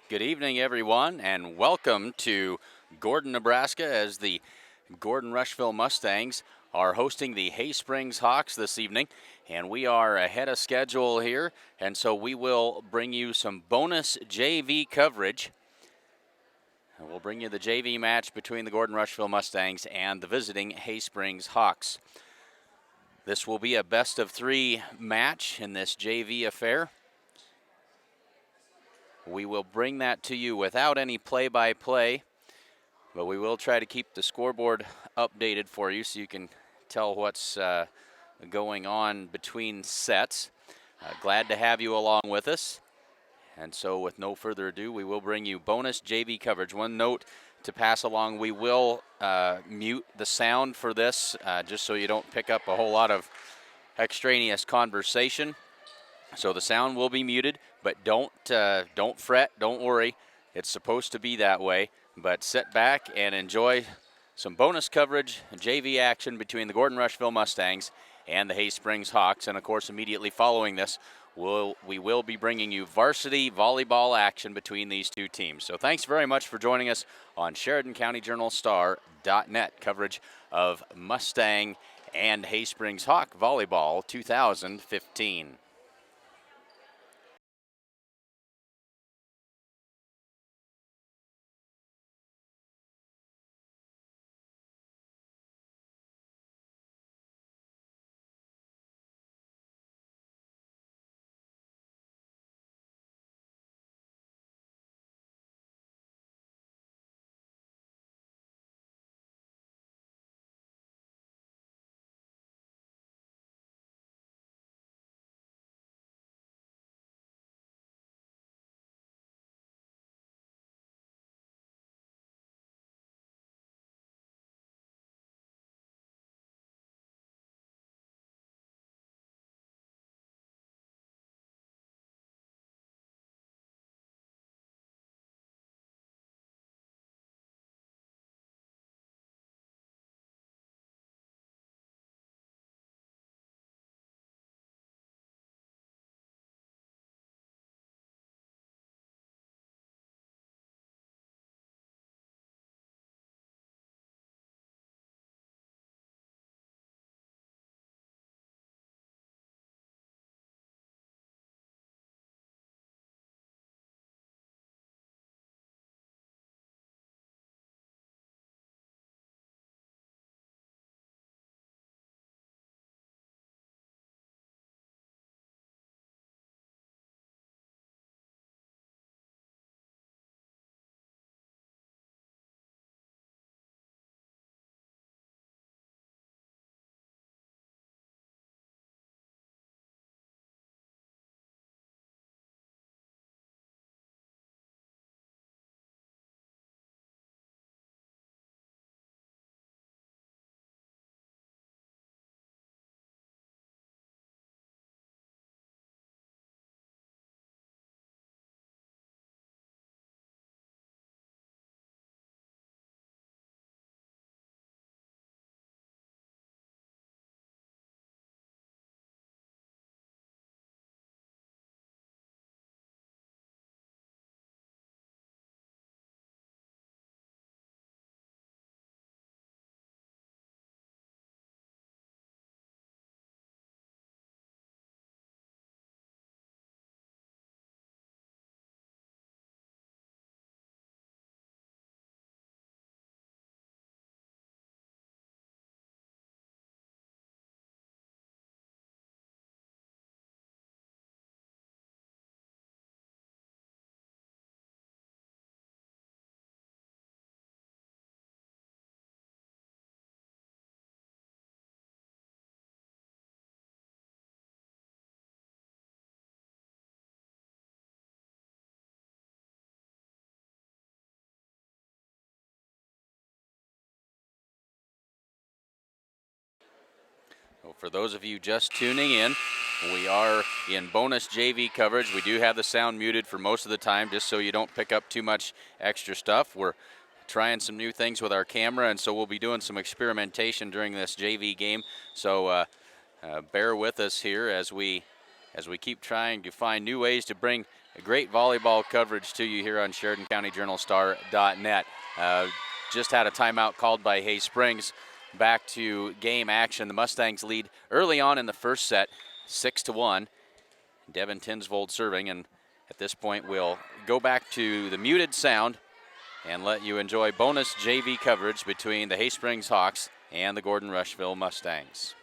Good evening, everyone, and welcome to Gordon, Nebraska, as the Gordon-Rushville Mustangs are hosting the Hay Springs Hawks this evening. And we are ahead of schedule here, and so we will bring you some bonus JV coverage. And we'll bring you the JV match between the Gordon-Rushville Mustangs and the visiting Hay Springs Hawks. This will be a best-of-3 match in this JV affair. We will bring that to you without any play-by-play, but we will try to keep the scoreboard updated for you so you can tell what's going on between sets. Glad to have you along with us. And so with no further ado, we will bring you bonus JV coverage. One note to pass along, we will mute the sound for this just so you don't pick up a whole lot of extraneous conversation. So the sound will be muted, but don't fret, don't worry. It's supposed to be that way. But sit back and enjoy some bonus coverage and JV action between the Gordon-Rushville Mustangs and the Hay Springs Hawks. And of course, immediately following this, we will be bringing you varsity volleyball action between these two teams. So thanks very much for joining us on Sheridan County Journal Star.net coverage of Mustang and Hay Springs Hawk Volleyball 2015. Well, for those of you just tuning in, we are in bonus JV coverage. We do have the sound muted for most of the time just so you don't pick up too much extra stuff. We're trying some new things with our camera, and so we'll be doing some experimentation during this JV game. So bear with us here as we keep trying to find new ways to bring great volleyball coverage to you here on SheridanCountyJournalStar.net. Just had a timeout called by Hay Springs. Back to game action. The Mustangs lead early on in the first set, 6-1. Devin Tinsvold serving, and at this point we'll go back to the muted sound and let you enjoy bonus JV coverage between the Hay Springs Hawks and the Gordon-Rushville Mustangs.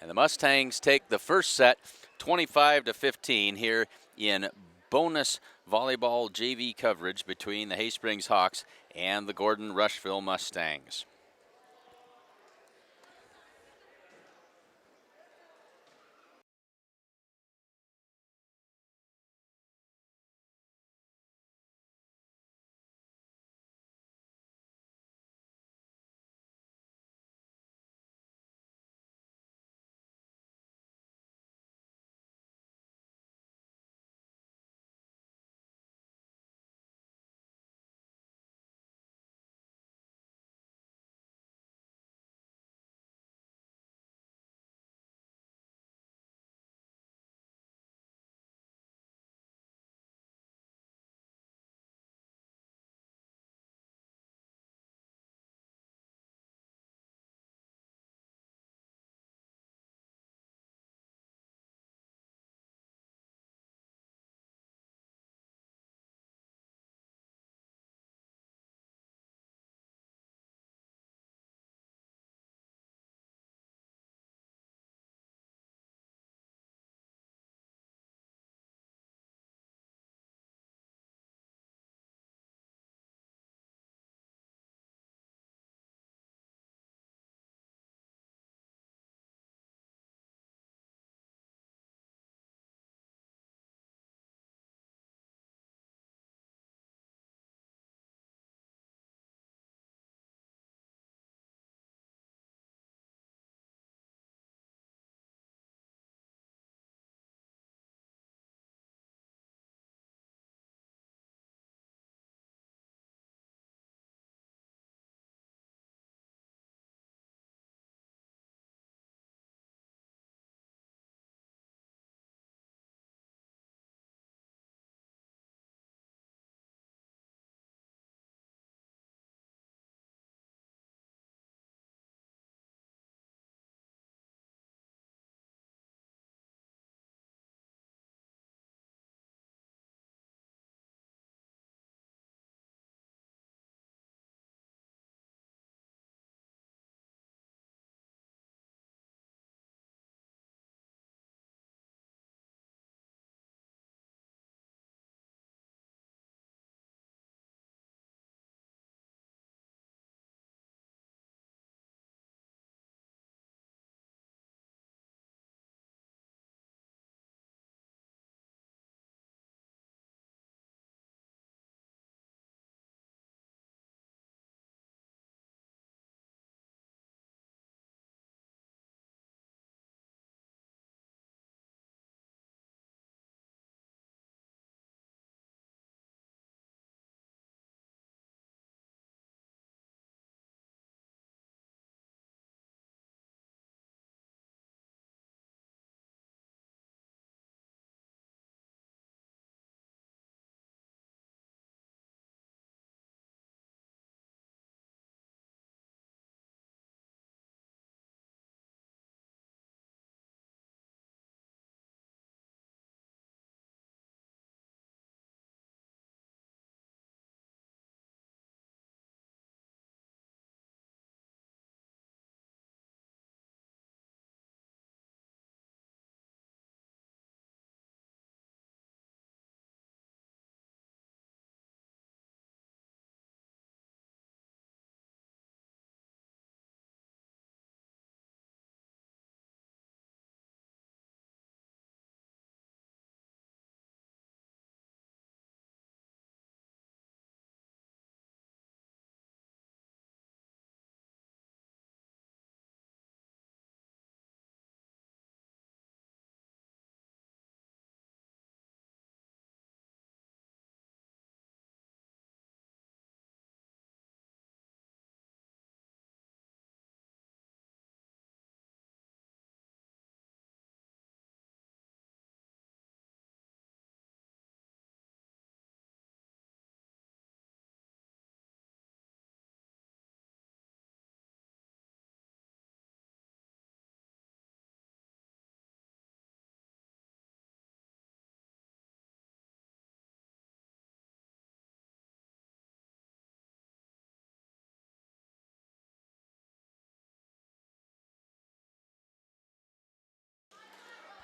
And the Mustangs take the first set 25-15 here in bonus volleyball JV coverage between the Hay Springs Hawks and the Gordon-Rushville Mustangs.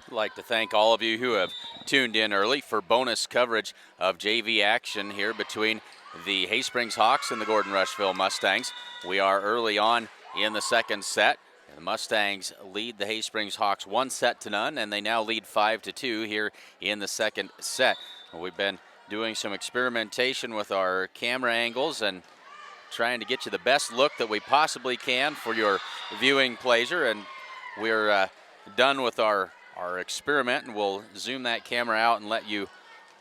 I'd like to thank all of you who have tuned in early for bonus coverage of JV action here between the Haysprings Hawks and the Gordon-Rushville Mustangs. We are early on in the second set. The Mustangs lead the Haysprings Hawks 1-0, and they now lead 5-2 here in the second set. We've been doing some experimentation with our camera angles and trying to get you the best look that we possibly can for your viewing pleasure, and we're done with our experiment, and we'll zoom that camera out and let you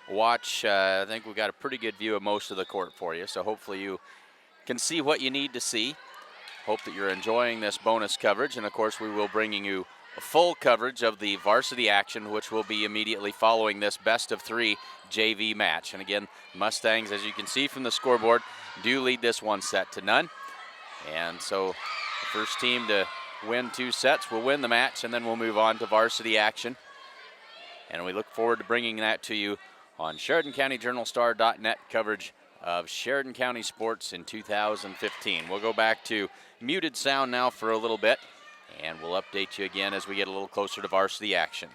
watch. I think we've got a pretty good view of most of the court for you, so hopefully you can see what you need to see. Hope that you're enjoying this bonus coverage, and of course we will bringing you a full coverage of the varsity action, which will be immediately following this best-of-3 JV match. And again, Mustangs, as you can see from the scoreboard, do lead this 1-0. And so the first team to win 2 sets will win the match, and then we'll move on to varsity action. And we look forward to bringing that to you on SheridanCountyJournalStar.net coverage of Sheridan County sports in 2015. We'll go back to muted sound now for a little bit, and we'll update you again as we get a little closer to varsity action.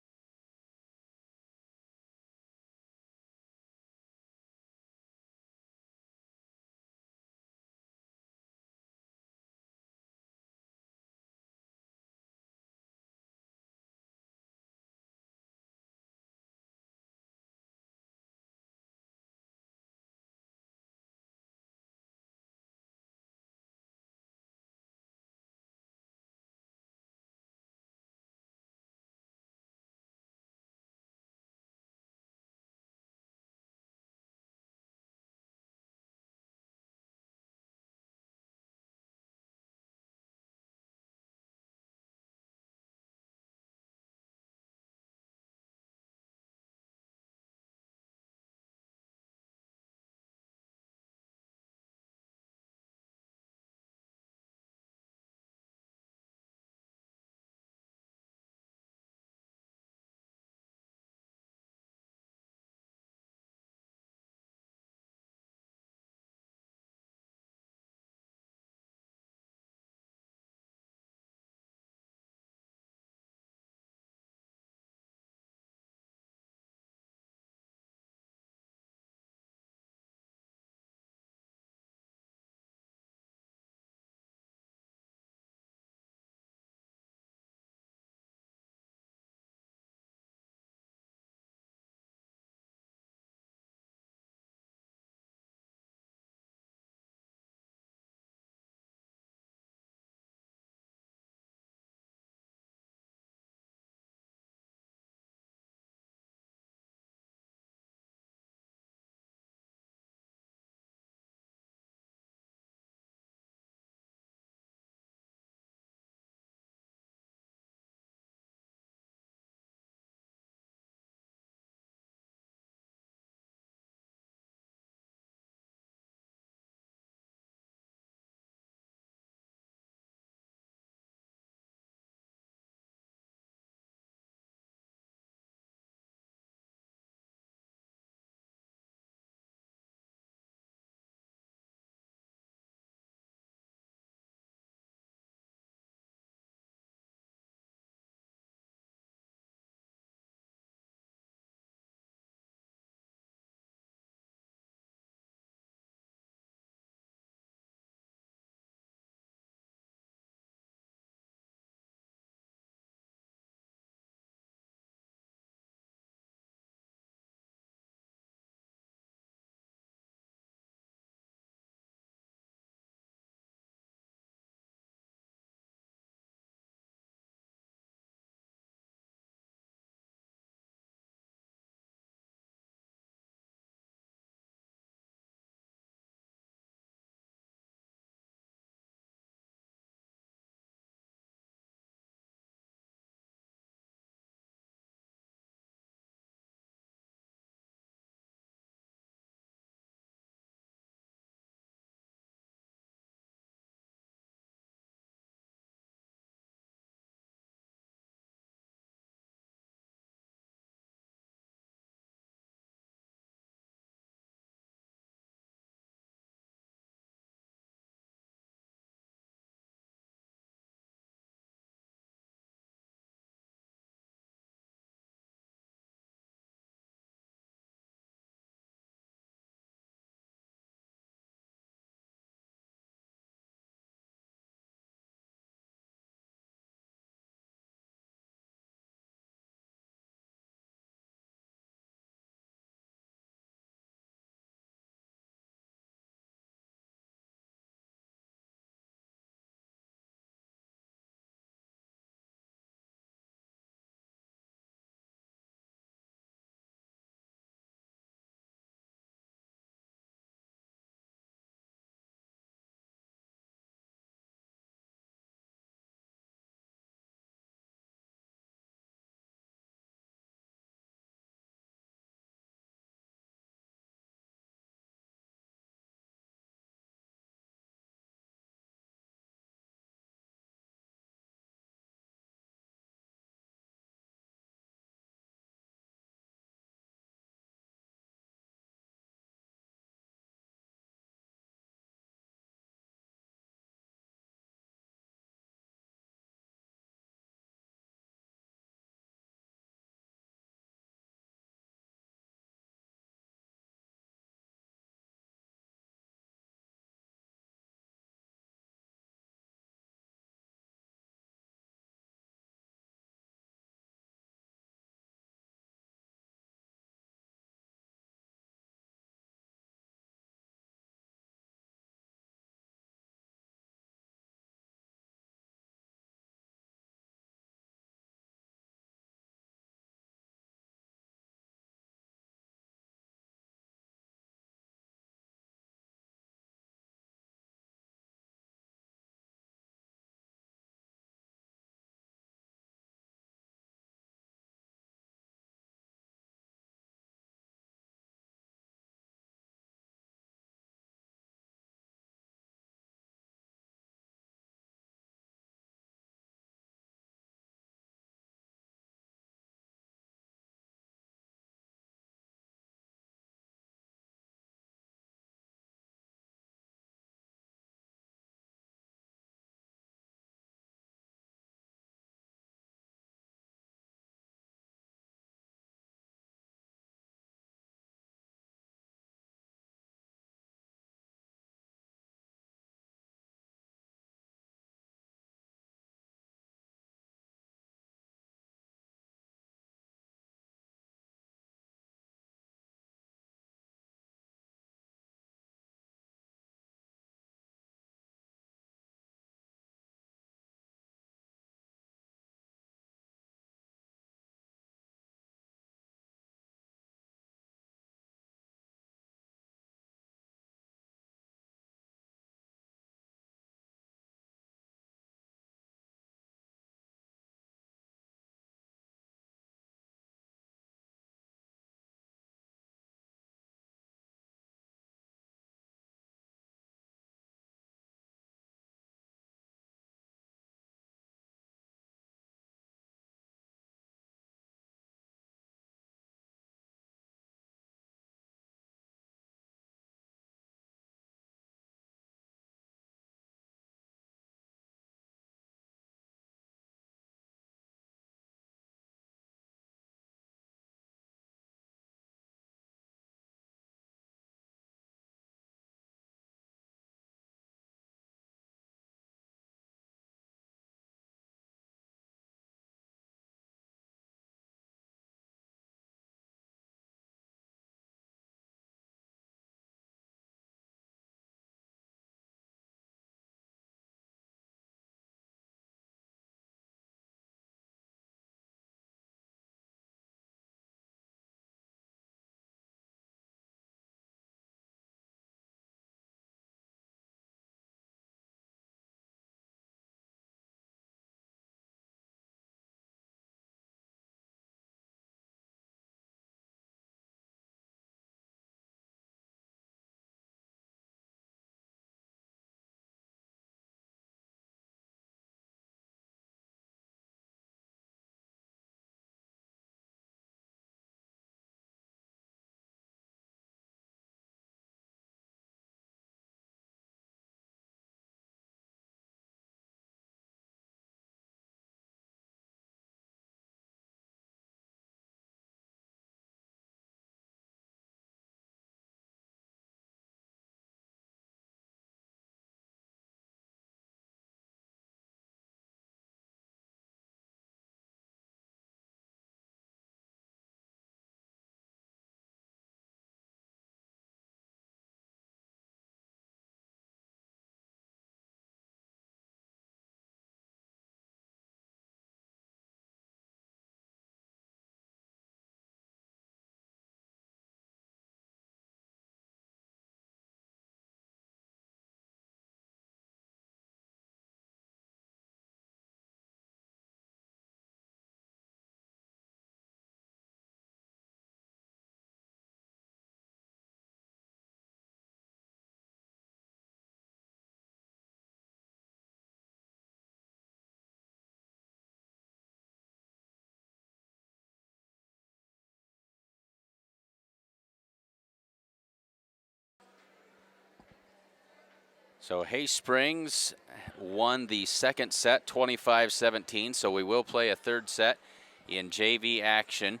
So Hay Springs won the second set 25-17, so we will play a third set in JV action.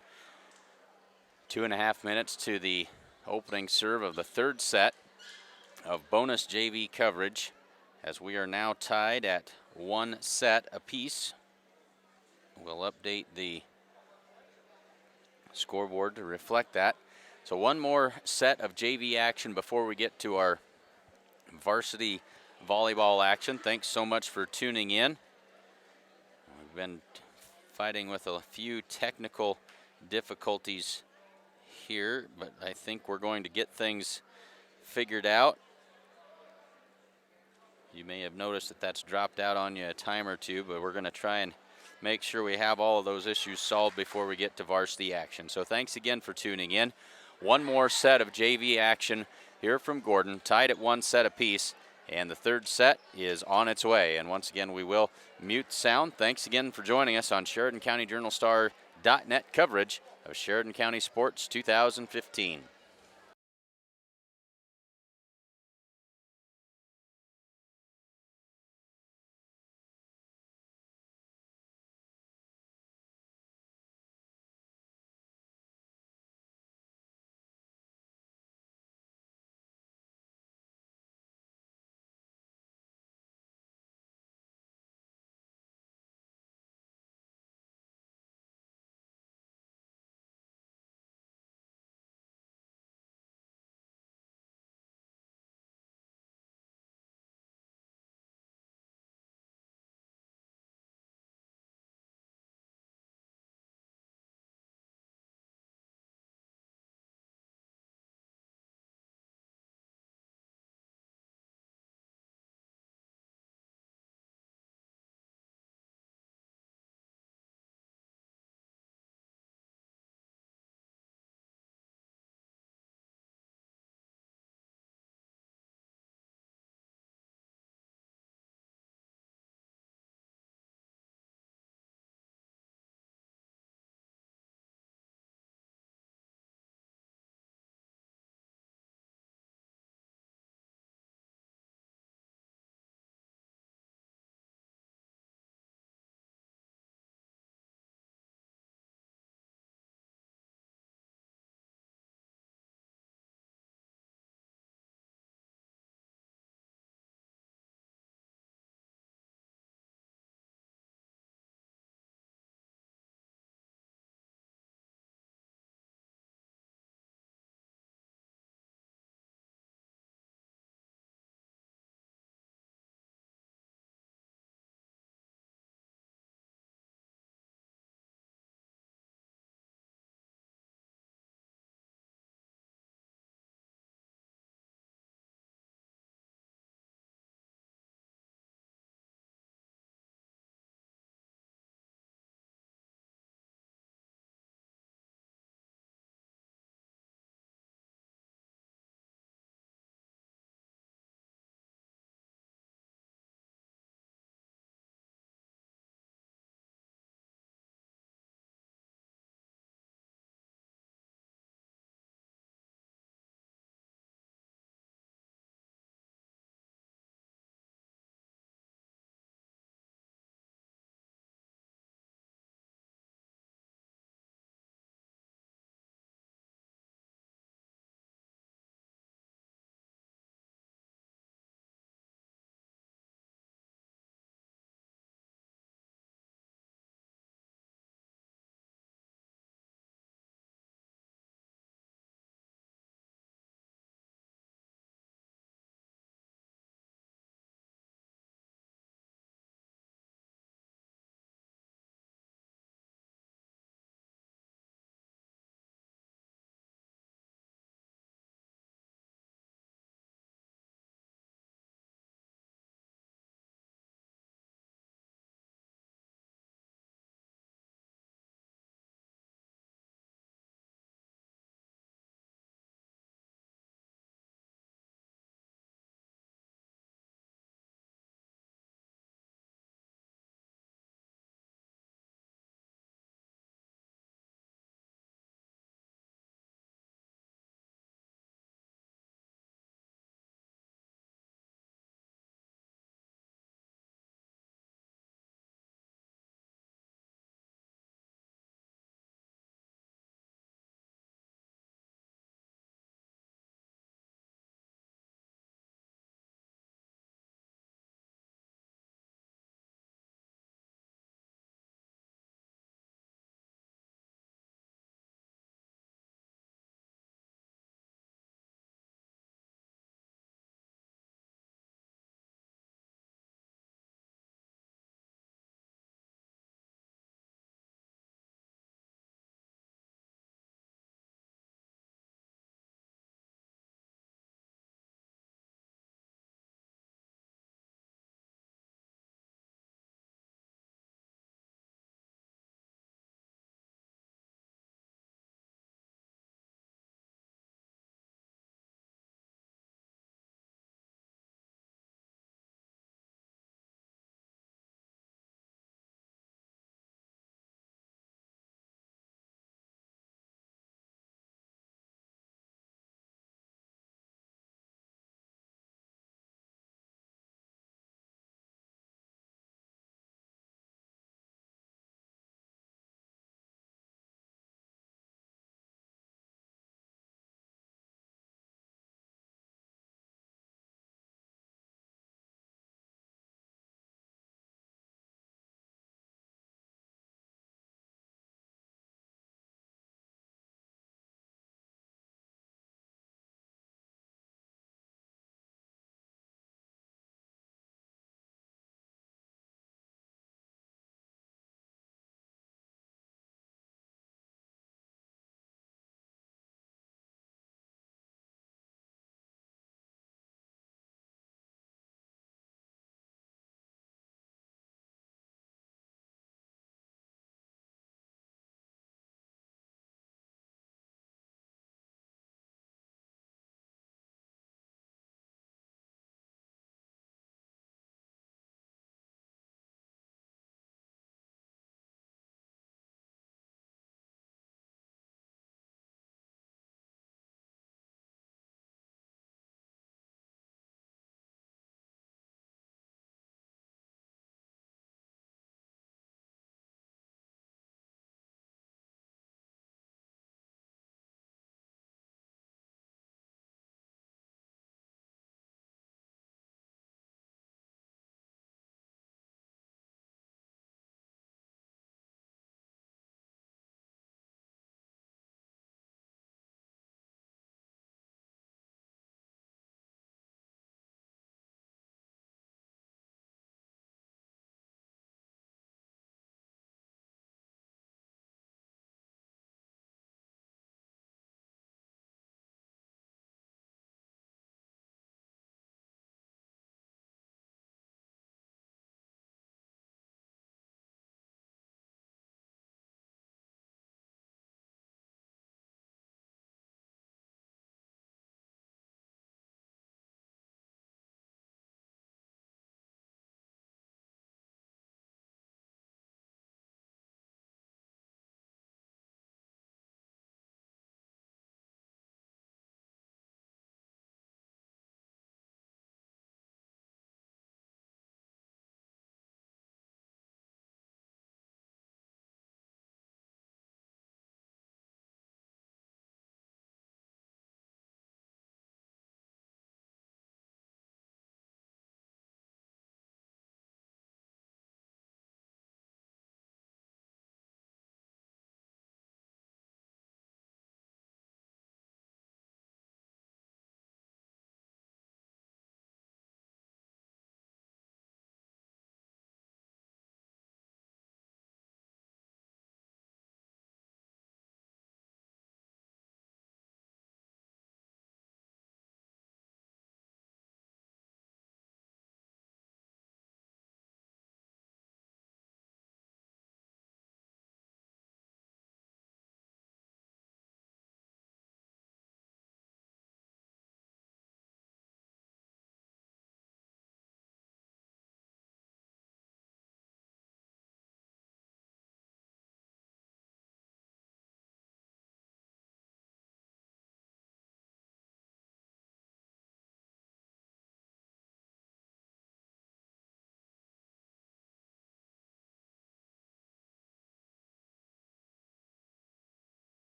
2.5 minutes to the opening serve of the third set of bonus JV coverage, as we are now tied at 1 set apiece. We'll update the scoreboard to reflect that. So one more set of JV action before we get to our varsity volleyball action. Thanks so much for tuning in. We've been fighting with a few technical difficulties here, but I think we're going to get things figured out. You may have noticed that that's dropped out on you a time or two, but we're going to try and make sure we have all of those issues solved before we get to varsity action. So thanks again for tuning in. One more set of JV action here from Gordon, tied at 1 set apiece, and the third set is on its way. And once again, we will mute sound. Thanks again for joining us on Sheridan County Journal Star.net coverage of Sheridan County Sports 2015.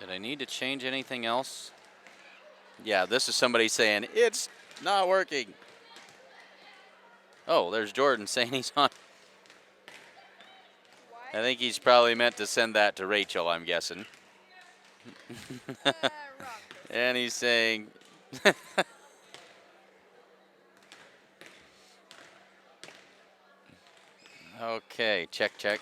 Did I need to change anything else? Yeah, this is somebody saying, it's not working. Oh, there's Jordan saying he's on. I think he's probably meant to send that to Rachel, I'm guessing. And he's saying, okay, check. And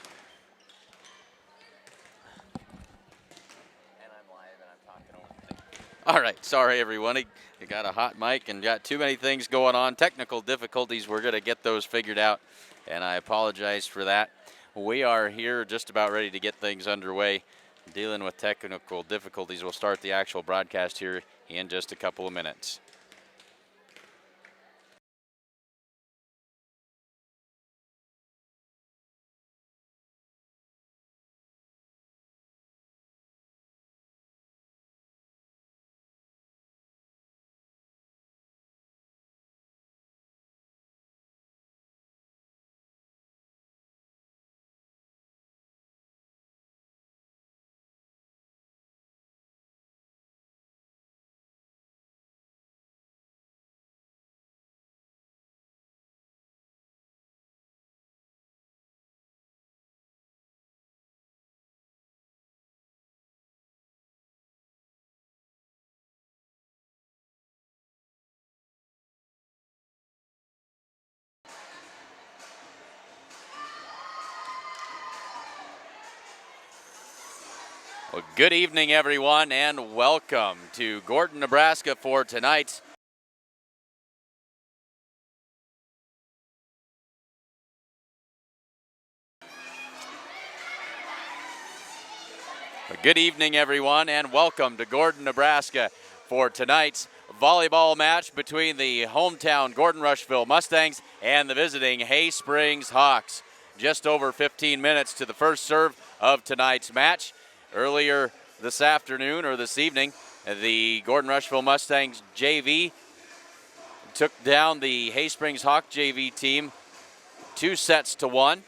I'm live and I'm talking over the thing. All right, sorry everyone. You got a hot mic and got too many things going on. Technical difficulties, we're going to get those figured out, and I apologize for that. We are here just about ready to get things underway. Dealing with technical difficulties, we'll start the actual broadcast here in just a couple of minutes. Well, good evening, everyone, and welcome to Gordon, Nebraska for tonight's Good evening, everyone, and welcome to Gordon, Nebraska for tonight's volleyball match between the hometown Gordon-Rushville Mustangs and the visiting Hay Springs Hawks. Just over 15 minutes to the first serve of tonight's match. Earlier this afternoon or this evening, the Gordon-Rushville Mustangs JV took down the Hay Springs Hawk JV team 2-1,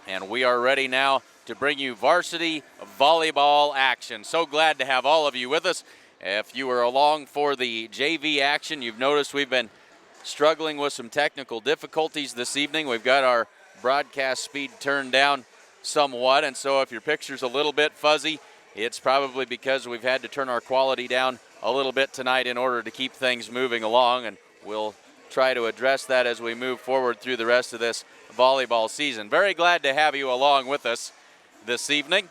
and we are ready now to bring you varsity volleyball action. So glad to have all of you with us. If you were along for the JV action, you've noticed we've been struggling with some technical difficulties this evening. We've got our broadcast speed turned down somewhat, and so if your picture's a little bit fuzzy, it's probably because we've had to turn our quality down a little bit tonight in order to keep things moving along, and we'll try to address that as we move forward through the rest of this volleyball season. Very glad to have you along with us this evening.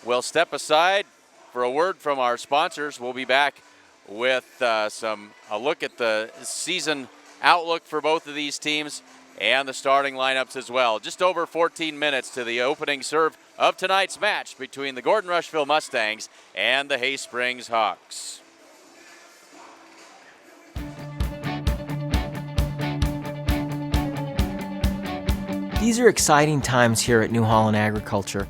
We'll step aside for a word from our sponsors. We'll be back with a look at the season outlook for both of these teams and the starting lineups as well. Just over 14 minutes to the opening serve of tonight's match between the Gordon-Rushville Mustangs and the Hay Springs Hawks. These are exciting times here at New Holland Agriculture.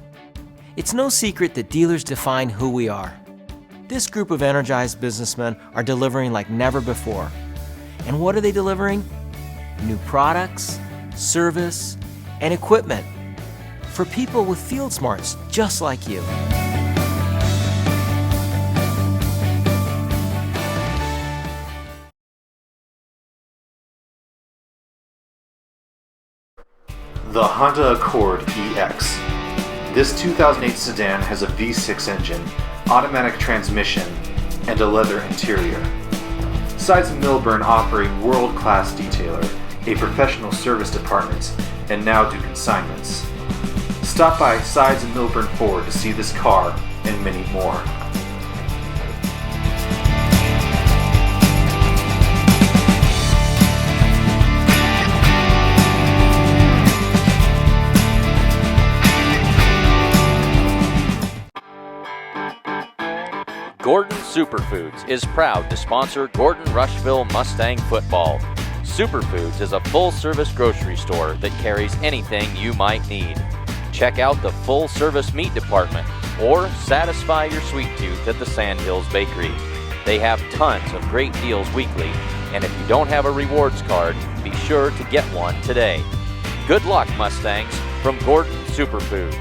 It's no secret that dealers define who we are. This group of energized businessmen are delivering like never before. And what are they delivering? New products, service, and equipment for people with field smarts just like you. The Honda Accord EX. This 2008 sedan has a V6 engine, automatic transmission, and a leather interior. Sides of Milburn operate world-class detailer, a professional service department, and now do consignments. Stop by Sides of Milburn Ford to see this car and many more. Gordon Superfoods is proud to sponsor Gordon-Rushville Mustang football. Superfoods is a full-service grocery store that carries anything you might need. Check out the full-service meat department or satisfy your sweet tooth at the Sandhills Bakery. They have tons of great deals weekly, and if you don't have a rewards card, be sure to get one today. Good luck, Mustangs, from Gordon Superfoods.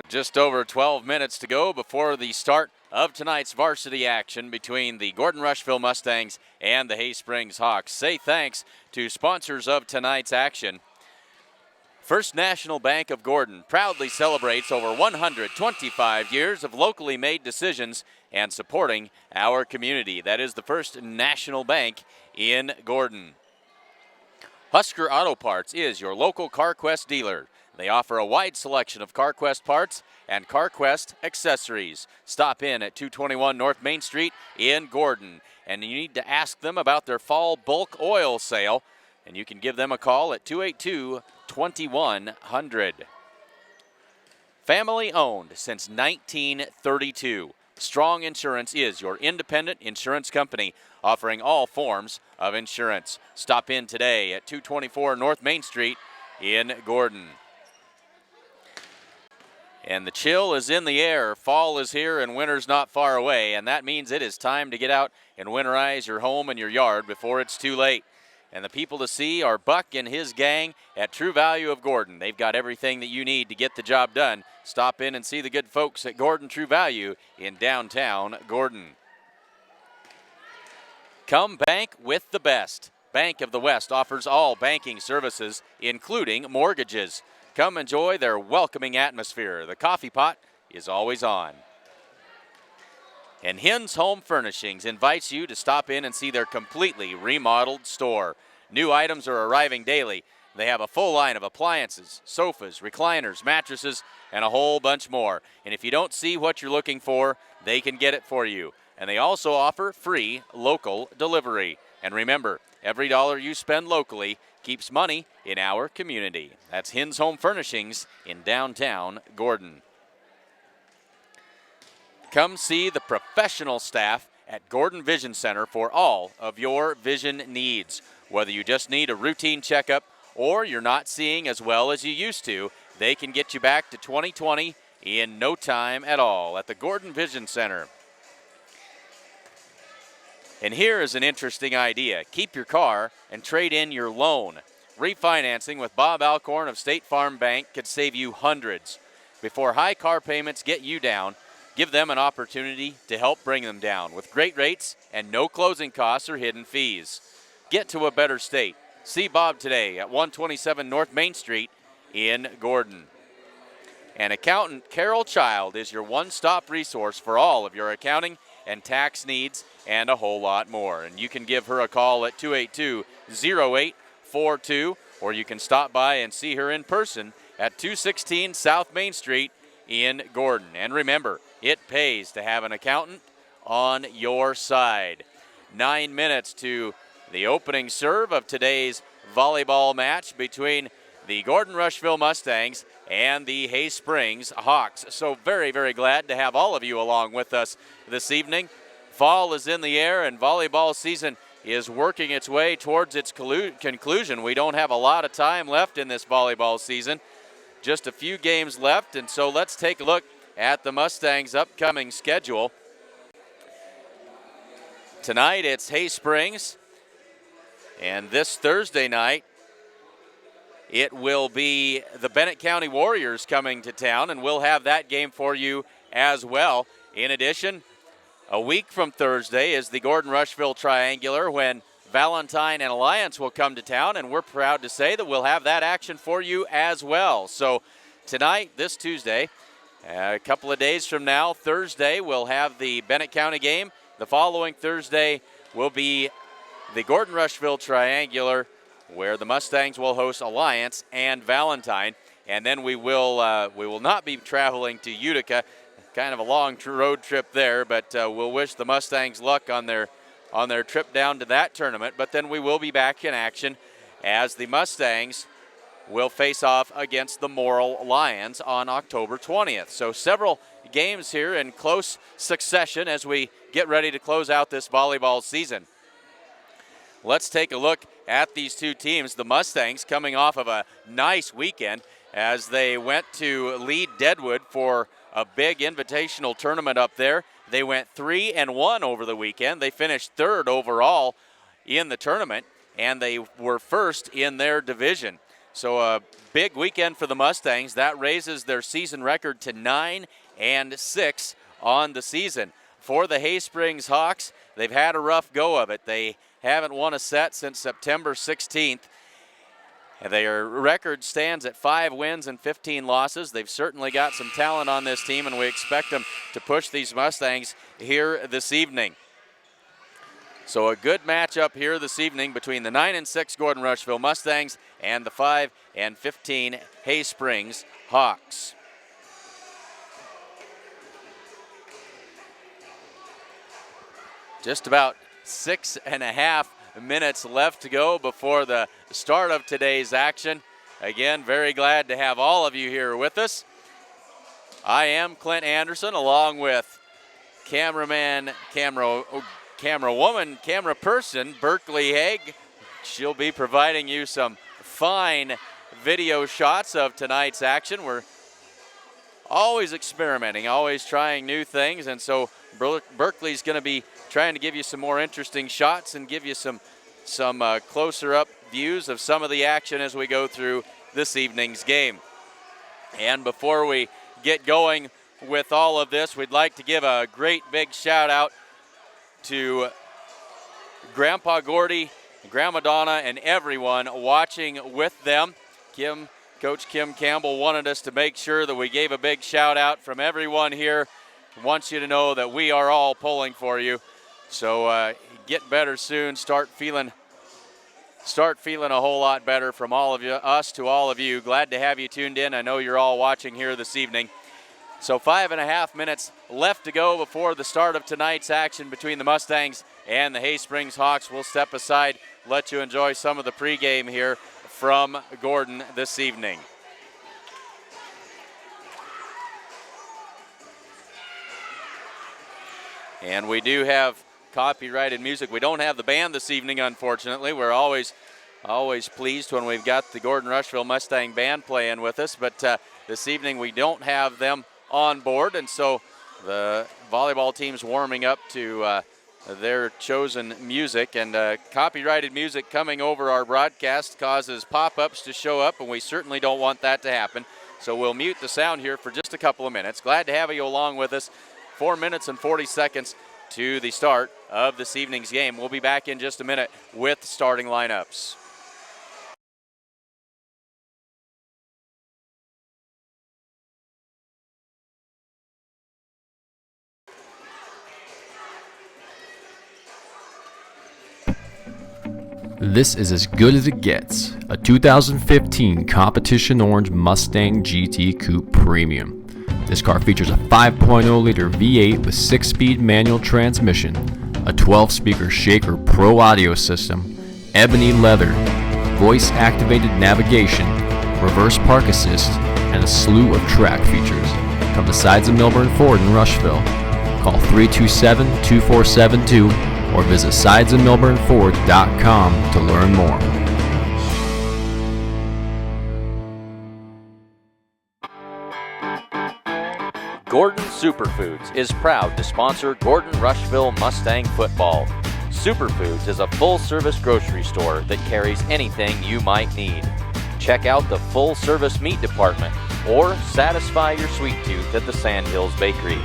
Just over 12 minutes to go before the start of tonight's varsity action between the Gordon-Rushville Mustangs and the Hay Springs Hawks. Say thanks to sponsors of tonight's action. First National Bank of Gordon proudly celebrates over 125 years of locally made decisions and supporting our community. That is the First National Bank in Gordon. Husker Auto Parts is your local CarQuest dealer. They offer a wide selection of CarQuest parts and CarQuest accessories. Stop in at 221 North Main Street in Gordon. And you need to ask them about their fall bulk oil sale. And you can give them a call at 282-2100. Family owned since 1932. Strong Insurance is your independent insurance company offering all forms of insurance. Stop in today at 224 North Main Street in Gordon. And the chill is in the air. Fall is here and winter's not far away, and that means it is time to get out and winterize your home and your yard before it's too late. And the people to see are Buck and his gang at True Value of Gordon. They've got everything that you need to get the job done. Stop in and see the good folks at Gordon True Value in downtown Gordon. Come bank with the best. Bank of the West offers all banking services, including mortgages. Come enjoy their welcoming atmosphere. The coffee pot is always on. And Hens Home Furnishings invites you to stop in and see their completely remodeled store. New items are arriving daily. They have a full line of appliances, sofas, recliners, mattresses, and a whole bunch more. And if you don't see what you're looking for, they can get it for you. And they also offer free local delivery. And remember, every dollar you spend locally keeps money in our community. That's Hens Home Furnishings in downtown Gordon. Come see the professional staff at Gordon Vision Center for all of your vision needs. Whether you just need a routine checkup or you're not seeing as well as you used to, they can get you back to 20/20 in no time at all at the Gordon Vision Center. And here is an interesting idea. Keep your car and trade in your loan. Refinancing with Bob Alcorn of State Farm Bank could save you hundreds. Before high car payments get you down, give them an opportunity to help bring them down with great rates and no closing costs or hidden fees. Get to a better state. See Bob today at 127 North Main Street in Gordon. And accountant Carol Child is your one-stop resource for all of your accounting and tax needs and a whole lot more. And you can give her a call at 282-0842, or you can stop by and see her in person at 216 South Main Street in Gordon. And remember, it pays to have an accountant on your side. 9 minutes to the opening serve of today's volleyball match between the Gordon-Rushville Mustangs and the Hay Springs Hawks. So very, very glad to have all of you along with us this evening. Fall is in the air and volleyball season is working its way towards its conclusion. We don't have a lot of time left in this volleyball season, just a few games left, and so let's take a look at the Mustangs' upcoming schedule. Tonight it's Hay Springs, and this Thursday night it will be the Bennett County Warriors coming to town, and we'll have that game for you as well. In addition, a week from Thursday is the Gordon-Rushville Triangular when Valentine and Alliance will come to town, and we're proud to say that we'll have that action for you as well. So tonight, this Tuesday, a couple of days from now, Thursday, we'll have the Bennett County game. The following Thursday will be the Gordon-Rushville Triangular, where the Mustangs will host Alliance and Valentine. And then we will not be traveling to Utica, kind of a long road trip there, but we'll wish the Mustangs luck on their trip down to that tournament. But then we will be back in action as the Mustangs will face off against the Morrill Lions on October 20th. So several games here in close succession as we get ready to close out this volleyball season. Let's take a look at these two teams. The Mustangs coming off of a nice weekend as they went to lead Deadwood for a big invitational tournament up there. They went 3-1 over the weekend. They finished third overall in the tournament, and they were first in their division. So a big weekend for the Mustangs. That raises their season record to 9-6 on the season. For the Hay Springs Hawks, they've had a rough go of it. They haven't won a set since September 16th. And their record stands at 5 wins and 15 losses. They've certainly got some talent on this team, and we expect them to push these Mustangs here this evening. So a good matchup here this evening between the 9-6 Gordon-Rushville Mustangs and the 5-15 Hay Springs Hawks. Just about 6.5 minutes left to go before the start of today's action. Again, very glad to have all of you here with us. I am Clint Anderson, along with camera person, Berkeley Haig. She'll be providing you some fine video shots of tonight's action. We're always experimenting, always trying new things, and so Berkeley's going to be trying to give you some more interesting shots and give you some closer up views of some of the action as we go through this evening's game. And before we get going with all of this, we'd like to give a great big shout out to Grandpa Gordy, Grandma Donna, and everyone watching with them. Coach Kim Campbell wanted us to make sure that we gave a big shout out from everyone here. Wants you to know that we are all pulling for you. So get better soon. Start feeling a whole lot better from all of you, us to all of you. Glad to have you tuned in. I know you're all watching here this evening. So 5.5 minutes left to go before the start of tonight's action between the Mustangs and the Hay Springs Hawks. We'll step aside, let you enjoy some of the pregame here from Gordon this evening. And we do have copyrighted music. We don't have the band this evening, unfortunately. We're always pleased when we've got the Gordon-Rushville Mustang Band playing with us, but this evening we don't have them on board, and so the volleyball team's warming up to their chosen music, and copyrighted music coming over our broadcast causes pop-ups to show up, and we certainly don't want that to happen. So we'll mute the sound here for just a couple of minutes. Glad to have you along with us. 4 minutes and 40 seconds to the start of this evening's game. We'll be back in just a minute with starting lineups. This is as good as it gets, a 2015 Competition Orange Mustang GT Coupe Premium. This car features a 5.0-liter V8 with 6-speed manual transmission, a 12-speaker Shaker Pro audio system, ebony leather, voice-activated navigation, reverse park assist, and a slew of track features. Come to Sides of Milburn Ford in Rushville. Call 327-2472 or visit sidesofmilburnford.com to learn more. Gordon Superfoods is proud to sponsor Gordon-Rushville Mustang football. Superfoods is a full-service grocery store that carries anything you might need. Check out the full-service meat department or satisfy your sweet tooth at the Sandhills Bakery.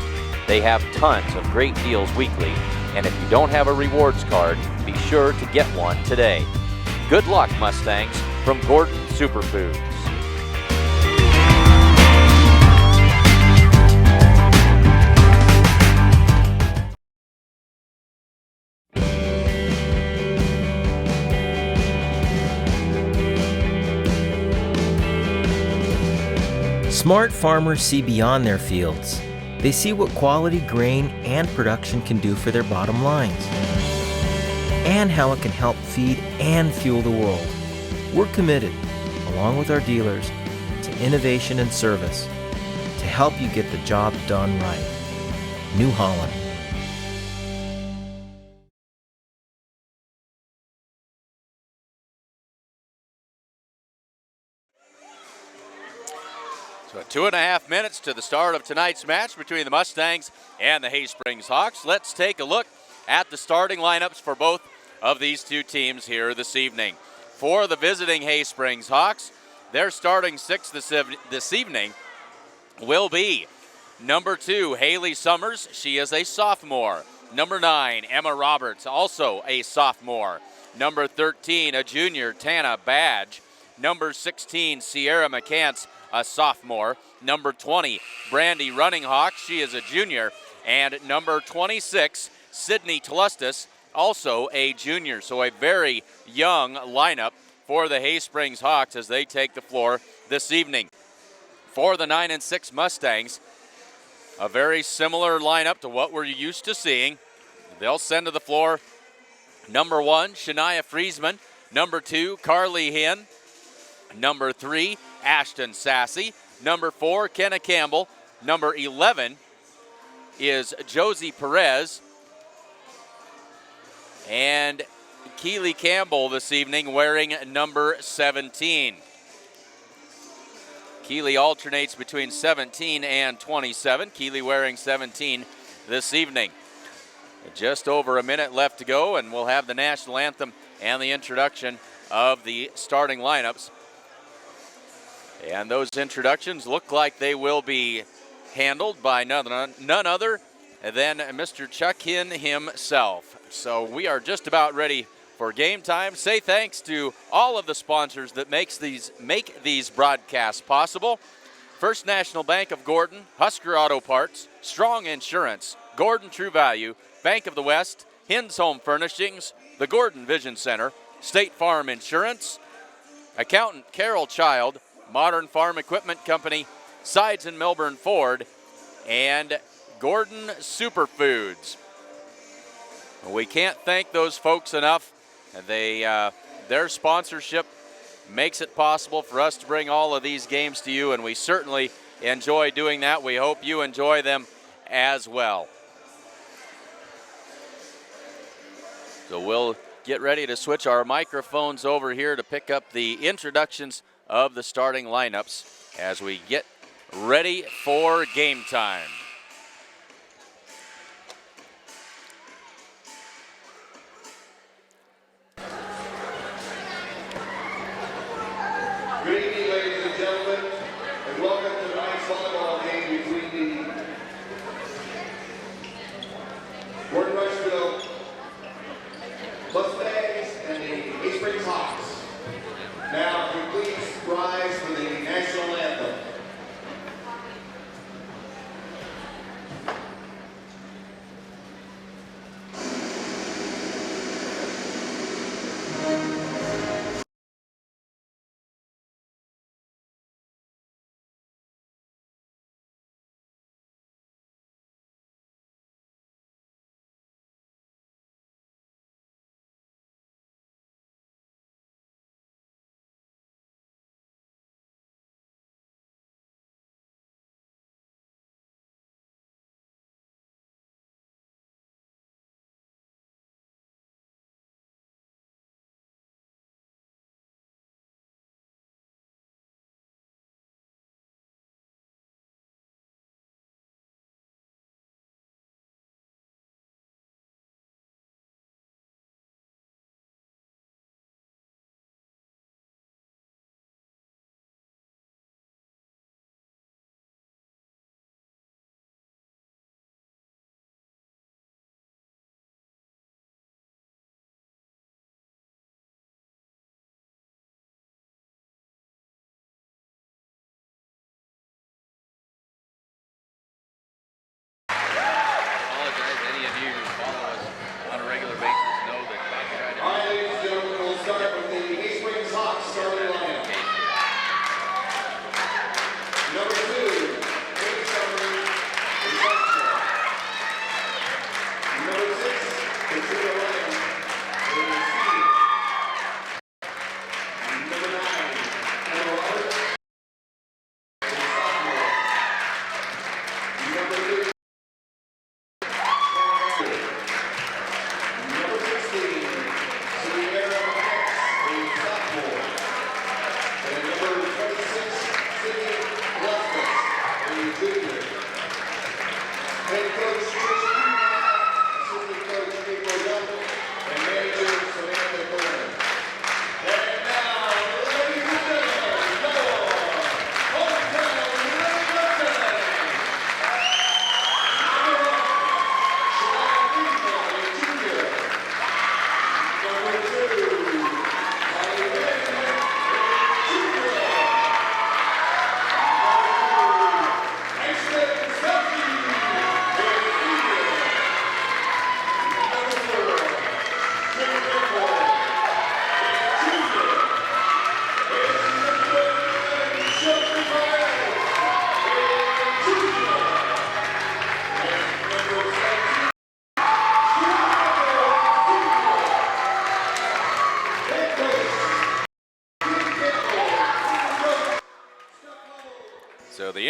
They have tons of great deals weekly, and if you don't have a rewards card, be sure to get one today. Good luck, Mustangs, from Gordon Superfoods. Smart farmers see beyond their fields. They see what quality grain and production can do for their bottom lines, and how it can help feed and fuel the world. We're committed, along with our dealers, to innovation and service to help you get the job done right. New Holland. So 2.5 minutes to the start of tonight's match between the Mustangs and the Hay Springs Hawks. Let's take a look at the starting lineups for both of these two teams here this evening. For the visiting Hay Springs Hawks, Their starting six this evening will be number 2, Haley Summers. She is a sophomore. Number 9, Emma Roberts, also a sophomore. Number 13, a junior, Tana Badge. Number 16, Sierra McCants, a sophomore. Number 20, Brandy Runninghawk, she is a junior. And number 26, Sydney Tlustis, also a junior. So a very young lineup for the Hay Springs Hawks as they take the floor this evening. For the 9-6 Mustangs, a very similar lineup to what we're used to seeing. They'll send to the floor number 1, Shania Friesman. Number 2, Carly Hinn. Number 3, Ashton Sassy. Number 4, Kenna Campbell. Number 11 is Josie Perez. And Keely Campbell this evening wearing number 17. Keely alternates between 17 and 27. Keely wearing 17 this evening. Just over a minute left to go, and we'll have the national anthem and the introduction of the starting lineups. And those introductions look like they will be handled by none other than Mr. Chuck Hinn himself. So we are just about ready for game time. Say thanks to all of the sponsors that make these broadcasts possible. First National Bank of Gordon, Husker Auto Parts, Strong Insurance, Gordon True Value, Bank of the West, Hinn's Home Furnishings, the Gordon Vision Center, State Farm Insurance, Accountant Carol Child, Modern Farm Equipment Company, Sides and Melbourne Ford, and Gordon Superfoods. We can't thank those folks enough. Their sponsorship makes it possible for us to bring all of these games to you, and we certainly enjoy doing that. We hope you enjoy them as well. So we'll get ready to switch our microphones over here to pick up the introductions of the starting lineups as we get ready for game time. Good evening, ladies and gentlemen, and welcome to tonight's volleyball game between the Gordon-Rushville Mustangs and the Hay Springs Hawks. Now, can you please rise for the national anthem?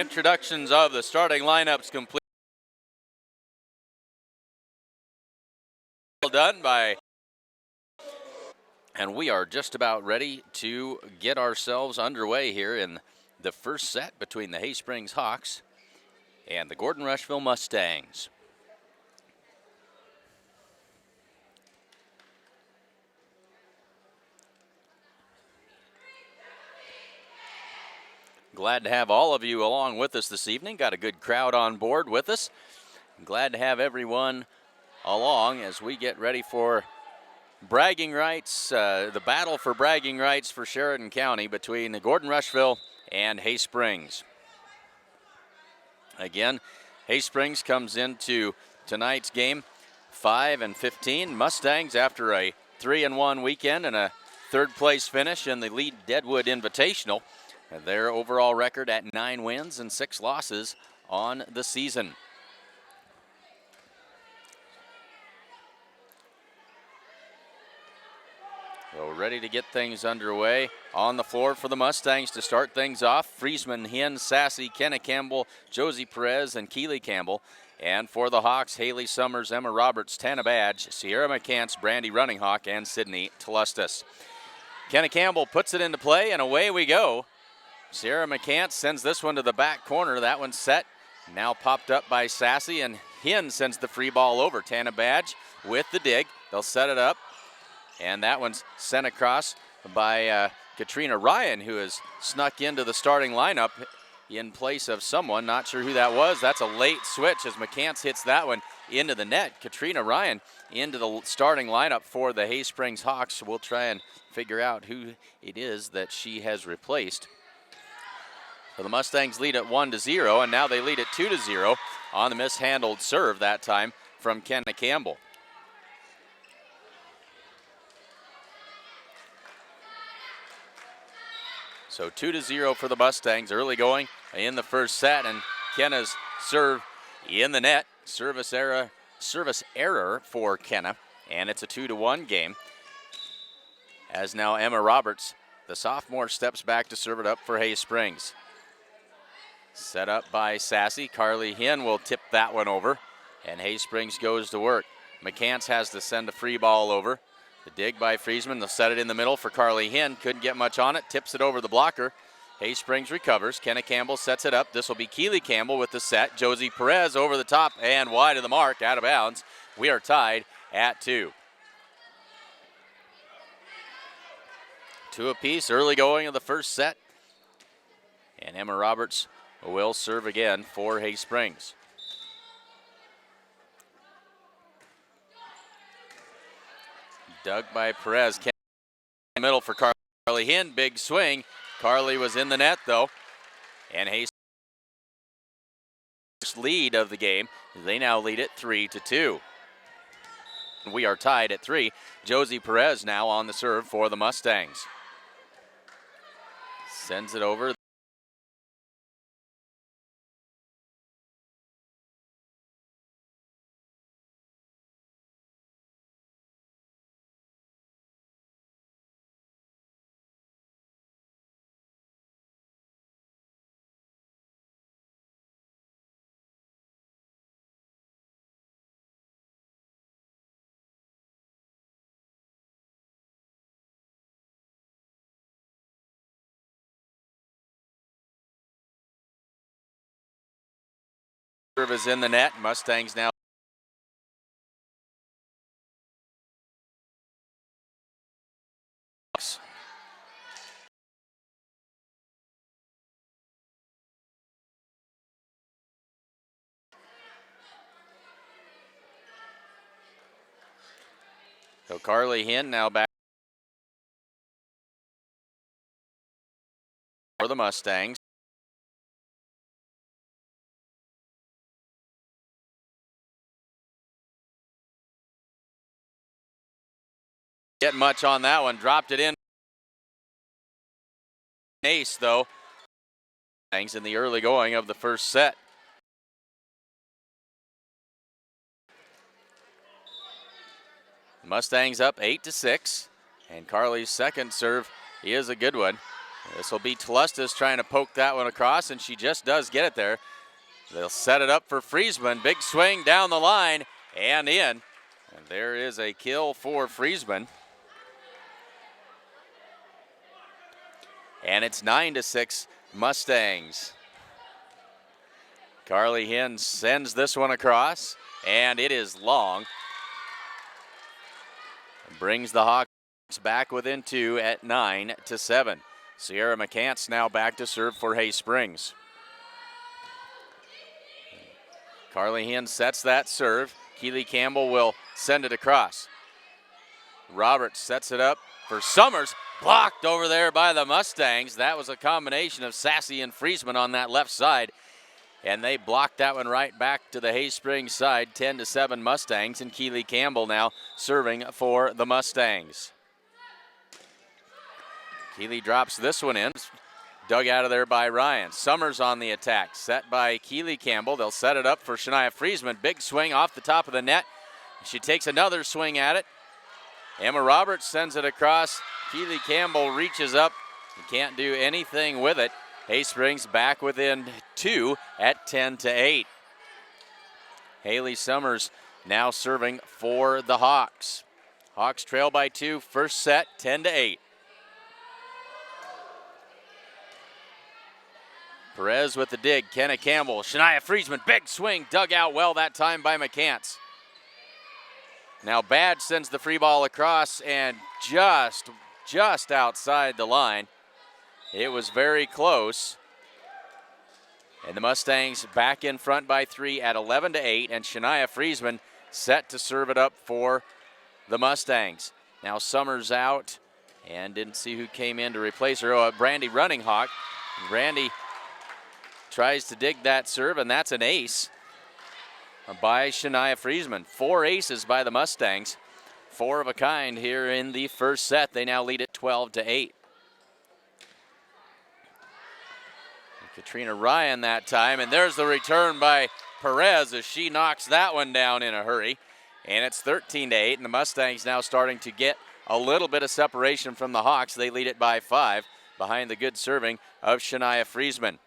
introductions of the starting lineups complete. Well done by. And we are just about ready to get ourselves underway here in the first set between the Hay Springs Hawks and the Gordon-Rushville Mustangs. Glad to have all of you along with us this evening. Got a good crowd on board with us. I'm glad to have everyone along as we get ready for bragging rights, the battle for bragging rights for Sheridan County between the Gordon-Rushville and Hay Springs. Again, Hay Springs comes into tonight's game 5-15. Mustangs, after a 3-1 weekend and a third place finish in the Lead Deadwood Invitational, their overall record at 9 wins and 6 losses on the season. So ready to get things underway. On the floor for the Mustangs to start things off, Friesman, Hinn, Sassy, Kenna Campbell, Josie Perez, and Keely Campbell. And for the Hawks, Haley Summers, Emma Roberts, Tana Badge, Sierra McCants, Brandy Runninghawk, and Sydney Telustus. Kenna Campbell puts it into play, and away we go. Sierra McCants sends this one to the back corner. That one's set. Now popped up by Sassy, and Hinn sends the free ball over. Tana Badge with the dig. They'll set it up. And that one's sent across by Katrina Ryan, who has snuck into the starting lineup in place of someone. Not sure who that was. That's a late switch as McCants hits that one into the net. Katrina Ryan into the starting lineup for the Hay Springs Hawks. We'll try and figure out who it is that she has replaced. So the Mustangs lead at 1-0, and now they lead at 2-0 on the mishandled serve that time from Kenna Campbell. So 2-0 for the Mustangs, early going in the first set, and Kenna's serve in the net. Service error for Kenna, and it's a 2-1 game. As now Emma Roberts, the sophomore, steps back to serve it up for Hay Springs. Set up by Sassy. Carly Hinn will tip that one over, and Hay Springs goes to work. McCants has to send a free ball over. The dig by Friesman. They'll set it in the middle for Carly Hinn. Couldn't get much on it. Tips it over the blocker. Hay Springs recovers. Kenna Campbell sets it up. This will be Keely Campbell with the set. Josie Perez over the top and wide of the mark, out of bounds. We are tied at 2. 2 apiece, early going of the first set. And Emma Roberts will serve again for Hay Springs. Dug by Perez. In the middle for Carly Hinn. Big swing. Carly was in the net though. And Hay Springs lead of the game. They now lead it 3-2. We are tied at 3. Josie Perez now on the serve for the Mustangs. Sends it over. Serve is in the net. Mustangs now. So Carly Hinn now back for the Mustangs. Get much on that one. Dropped it in. Ace though. Mustangs in the early going of the first set. Mustangs up 8-6, and Carly's second serve is a good one. This will be Tlustis trying to poke that one across, and she just does get it there. They'll set it up for Friesman. Big swing down the line and in. And there is a kill for Friesman. And it's 9-6 Mustangs. Carly Hinn sends this one across, and it is long. Brings the Hawks back within 2 at 9-7. Sierra McCants now back to serve for Hay Springs. Carly Hinn sets that serve. Keely Campbell will send it across. Roberts sets it up for Summers. Blocked over there by the Mustangs. That was a combination of Sassy and Friesman on that left side. And they blocked that one right back to the Hay Springs side, 10-7 Mustangs. And Keely Campbell now serving for the Mustangs. Keely drops this one in. Dug out of there by Ryan. Summers on the attack. Set by Keely Campbell. They'll set it up for Shania Friesman. Big swing off the top of the net. She takes another swing at it. Emma Roberts sends it across. Keely Campbell reaches up. He can't do anything with it. Hay Springs back within 2 at 10-8. Haley Summers now serving for the Hawks. Hawks trail by 2. First set, 10-8. Perez with the dig. Kenna Campbell. Shania Friesman. Big swing. Dug out well that time by McCants. Now Badge sends the free ball across and just outside the line. It was very close. And the Mustangs back in front by 3 at 11-8. And Shania Friesman set to serve it up for the Mustangs. Now Summers out and didn't see who came in to replace her. Oh, Brandy Running Hawk. Brandy tries to dig that serve, and that's an ace by Shania Friesman. 4 aces by the Mustangs. 4 of a kind here in the first set. They now lead at 12-8. Katrina Ryan that time, and there's the return by Perez as she knocks that one down in a hurry. And it's 13-8, and the Mustangs now starting to get a little bit of separation from the Hawks. They lead it by 5 behind the good serving of Shania Friesman.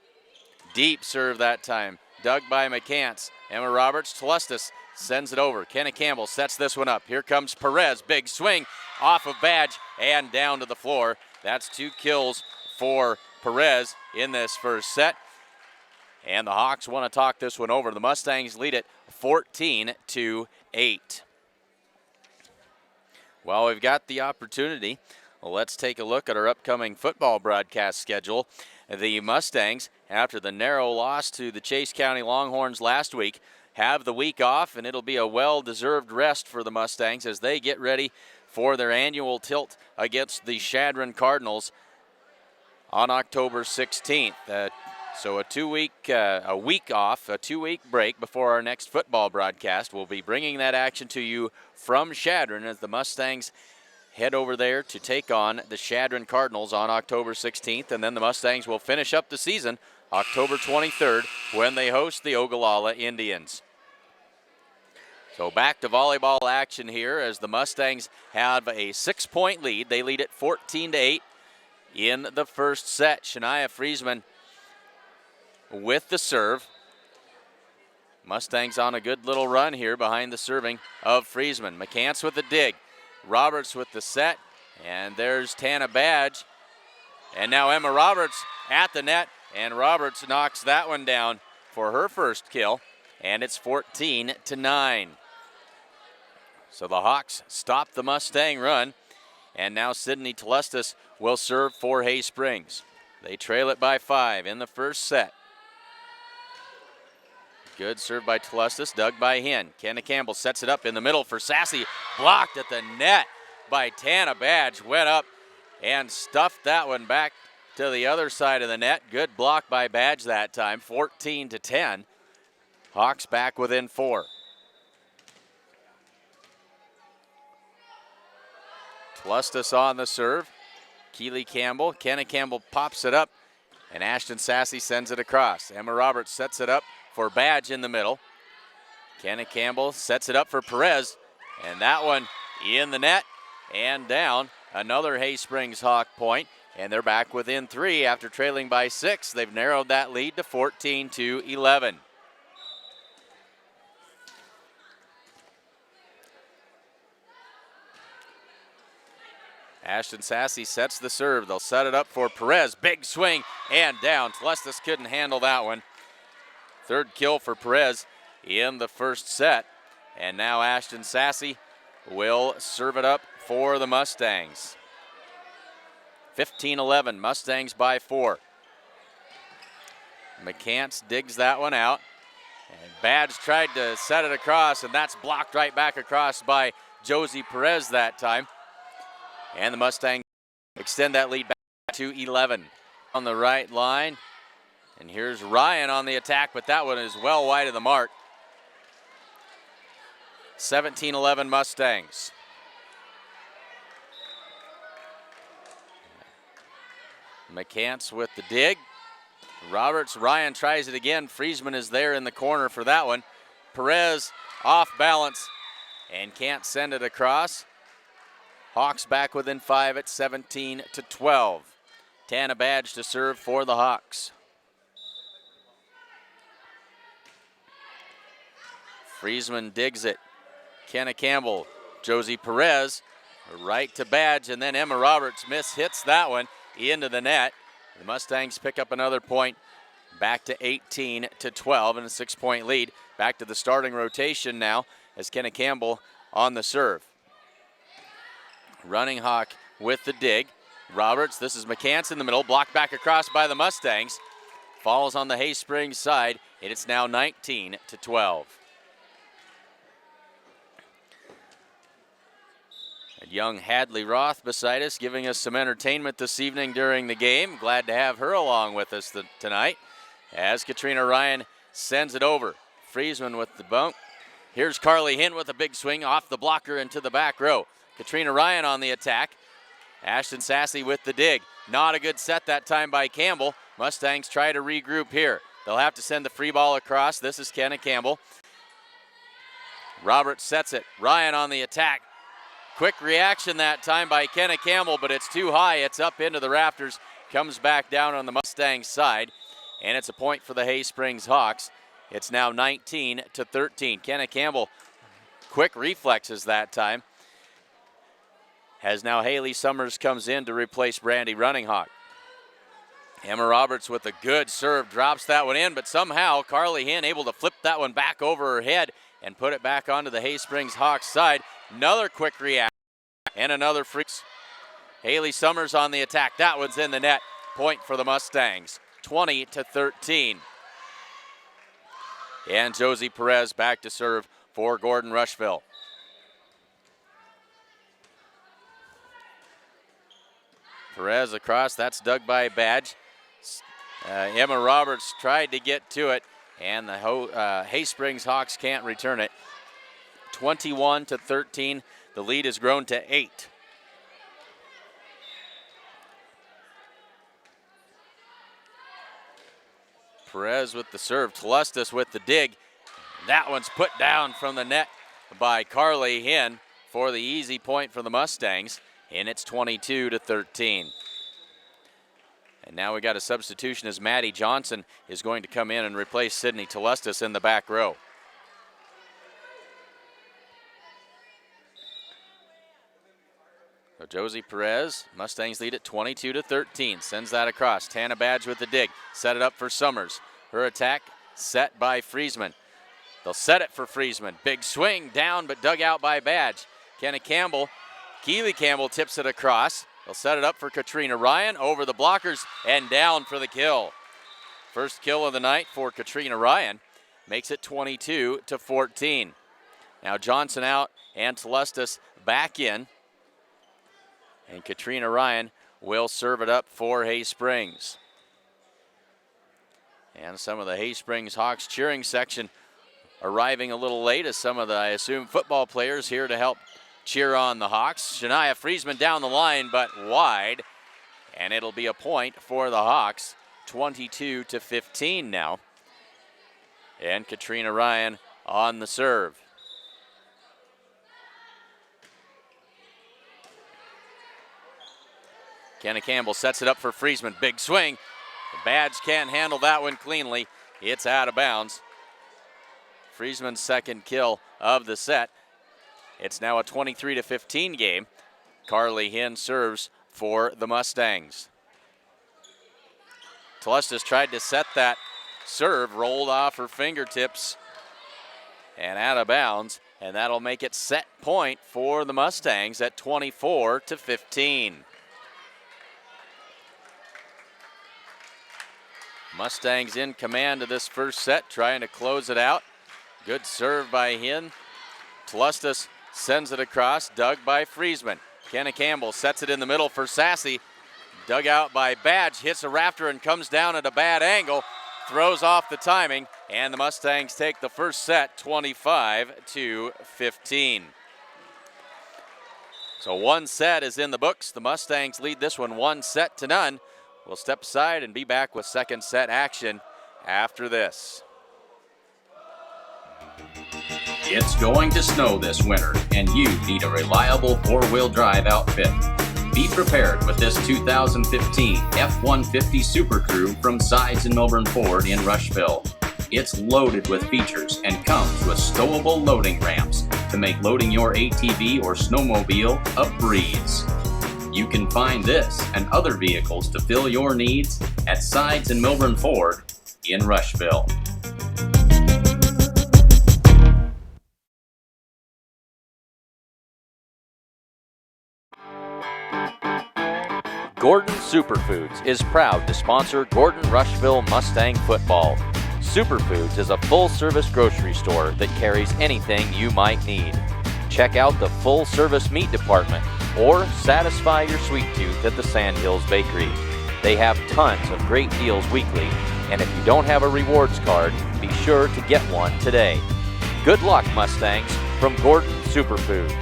Deep serve that time, dug by McCants. Emma Roberts, Tlustis sends it over. Kenna Campbell sets this one up. Here comes Perez, big swing off of Badge and down to the floor. That's 2 kills for Perez in this first set. And the Hawks want to talk this one over. The Mustangs lead it 14-8. Well, we've got the opportunity. Well, let's take a look at our upcoming football broadcast schedule. The Mustangs, after the narrow loss to the Chase County Longhorns last week, have the week off, and it'll be a well-deserved rest for the Mustangs as they get ready for their annual tilt against the Sheridan Cardinals on October 16th. So a week off, a 2-week break before our next football broadcast. We'll be bringing that action to you from Sheridan as the Mustangs head over there to take on the Sheridan Cardinals on October 16th, and then the Mustangs will finish up the season October 23rd when they host the Ogallala Indians. So back to volleyball action here as the Mustangs have a 6-point lead. They lead at 14-8 in the first set. Shania Friesman with the serve. Mustangs on a good little run here behind the serving of Friesman. McCants with the dig. Roberts with the set, and there's Tana Badge. And now Emma Roberts at the net, and Roberts knocks that one down for her first kill, and it's 14-9. So the Hawks stop the Mustang run, and now Sydney Tlustis will serve for Hay Springs. They trail it by 5 in the first set. Good serve by Tlustis, dug by Hinn. Kenna Campbell sets it up in the middle for Sassy. Blocked at the net by Tana Badge. Went up and stuffed that one back to the other side of the net. Good block by Badge that time, 14-10. Hawks back within 4. Tlustis on the serve. Keely Campbell. Kenna Campbell pops it up, and Ashton Sassy sends it across. Emma Roberts sets it up for Badge in the middle. Kenna Campbell sets it up for Perez, and that one in the net and down. Another Hay Springs Hawk point. And they're back within 3 after trailing by 6. They've narrowed that lead to 14-11. Ashton Sassy sets the serve. They'll set it up for Perez. Big swing and down. Telestas couldn't handle that one. Third kill for Perez in the first set. And now Ashton Sassy will serve it up for the Mustangs. 15-11, Mustangs by 4. McCants digs that one out. And Badge tried to set it across, and that's blocked right back across by Josie Perez that time. And the Mustangs extend that lead back to 11 on the right line. And here's Ryan on the attack, but that one is well wide of the mark. 17-11 Mustangs. McCants with the dig. Roberts, Ryan tries it again. Friesman is there in the corner for that one. Perez off balance and can't send it across. Hawks back within 5 at 17-12. Tana Badge to serve for the Hawks. Friesman digs it. Kenna Campbell, Josie Perez, right to Badge, and then Emma Roberts hits that one into the net. The Mustangs pick up another point, back to 18-12 and a 6-point lead. Back to the starting rotation now as Kenna Campbell on the serve. Running Hawk with the dig. Roberts, this is McCants in the middle, blocked back across by the Mustangs. Falls on the Hay Springs side, and it's now 19-12. And young Hadley Roth beside us, giving us some entertainment this evening during the game. Glad to have her along with us tonight as Katrina Ryan sends it over. Friesman with the bump. Here's Carly Hint with a big swing off the blocker into the back row. Katrina Ryan on the attack. Ashton Sassy with the dig. Not a good set that time by Campbell. Mustangs try to regroup here. They'll have to send the free ball across. This is Kenna Campbell. Roberts sets it. Ryan on the attack. Quick reaction that time by Kenna Campbell, but it's too high. It's up into the rafters. Comes back down on the Mustangs side. And it's a point for the Hay Springs Hawks. It's now 19-13. Kenna Campbell, quick reflexes that time. As now Haley Summers comes in to replace Brandy Running Hawk. Emma Roberts with a good serve, drops that one in, but somehow Carly Hinn able to flip that one back over her head and put it back onto the Hay Springs Hawks side. Another quick reaction and another free. Haley Summers on the attack. That one's in the net. Point for the Mustangs, 20-13. And Josie Perez back to serve for Gordon-Rushville. Perez across, that's dug by Badge. Emma Roberts tried to get to it, and the Hay Springs Hawks can't return it. 21-13, the lead has grown to 8. Perez with the serve, Telestas with the dig. That one's put down from the net by Carly Hinn for the easy point for the Mustangs, and it's 22-13. And now we got a substitution as Maddie Johnson is going to come in and replace Sydney Telestas in the back row. So Josie Perez, Mustangs lead at 22-13. Sends that across. Tana Badge with the dig. Set it up for Summers. Her attack set by Friesman. They'll set it for Friesman. Big swing down, but dug out by Badge. Kenna Campbell, Keely Campbell tips it across. They'll set it up for Katrina Ryan over the blockers and down for the kill. First kill of the night for Katrina Ryan. Makes it 22-14. Now Johnson out and Telestas back in. And Katrina Ryan will serve it up for Hay Springs. And some of the Hay Springs Hawks cheering section arriving a little late as some of the, I assume, football players here to help cheer on the Hawks. Shania Friesman down the line, but wide. And it'll be a point for the Hawks, 22-15 now. And Katrina Ryan on the serve. Kenna Campbell sets it up for Friesman. Big swing. The Badge can't handle that one cleanly. It's out of bounds. Friesman's second kill of the set. It's now a 23-15 game. Carly Hinn serves for the Mustangs. Tlustis tried to set that serve, rolled off her fingertips and out of bounds, and that'll make it set point for the Mustangs at 24-15. Mustangs in command of this first set, trying to close it out. Good serve by Hinn. Tlustis sends it across, dug by Friesman. Kenna Campbell sets it in the middle for Sassy. Dug out by Badge, hits a rafter and comes down at a bad angle. Throws off the timing, and the Mustangs take the first set 25-15. So one set is in the books. The Mustangs lead this one 1-0. We'll step aside and be back with second set action after this. It's going to snow this winter, and you need a reliable four-wheel drive outfit. Be prepared with this 2015 F-150 Super Crew from Sides and Milburn Ford in Rushville. It's loaded with features and comes with stowable loading ramps to make loading your ATV or snowmobile a breeze. You can find this and other vehicles to fill your needs at Sides and Milburn Ford in Rushville. Gordon Superfoods is proud to sponsor Gordon-Rushville Mustang football. Superfoods is a full-service grocery store that carries anything you might need. Check out the full-service meat department or satisfy your sweet tooth at the Sandhills Bakery. They have tons of great deals weekly, and if you don't have a rewards card, be sure to get one today. Good luck, Mustangs, from Gordon Superfoods.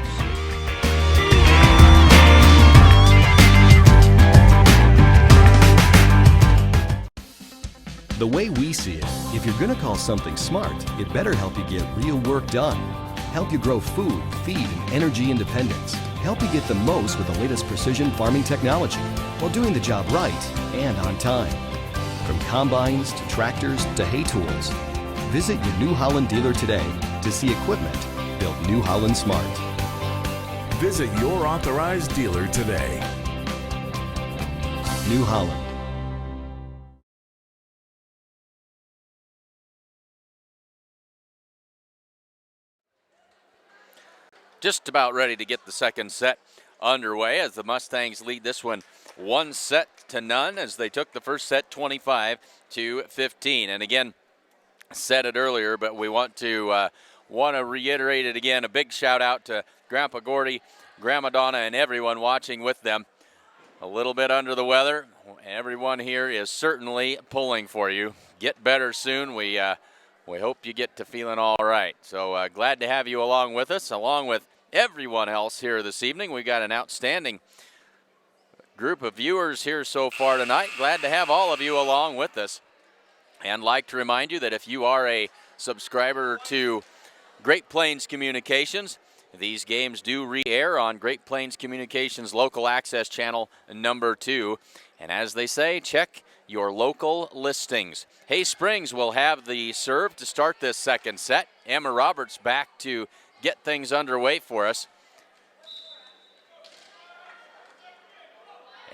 The way we see it, if you're going to call something smart, it better help you get real work done. Help you grow food, feed, and energy independence. Help you get the most with the latest precision farming technology while doing the job right and on time. From combines to tractors to hay tools. Visit your New Holland dealer today to see equipment built New Holland smart. Visit your authorized dealer today. New Holland. Just about ready to get the second set underway as the Mustangs lead this one 1-0 as they took the first set 25-15. And again, said it earlier, but we want to reiterate it again. A big shout out to Grandpa Gordy, Grandma Donna, and everyone watching with them. A little bit under the weather. Everyone here is certainly pulling for you. Get better soon. We hope you get to feeling all right. So glad to have you along with us, along with everyone else here this evening. We got an outstanding group of viewers here so far tonight. Glad to have all of you along with us. And like to remind you that if you are a subscriber to Great Plains Communications, these games do re-air on Great Plains Communications Local Access Channel number 2. And as they say, check your local listings. Hay Springs will have the serve to start this second set. Emma Roberts back to get things underway for us.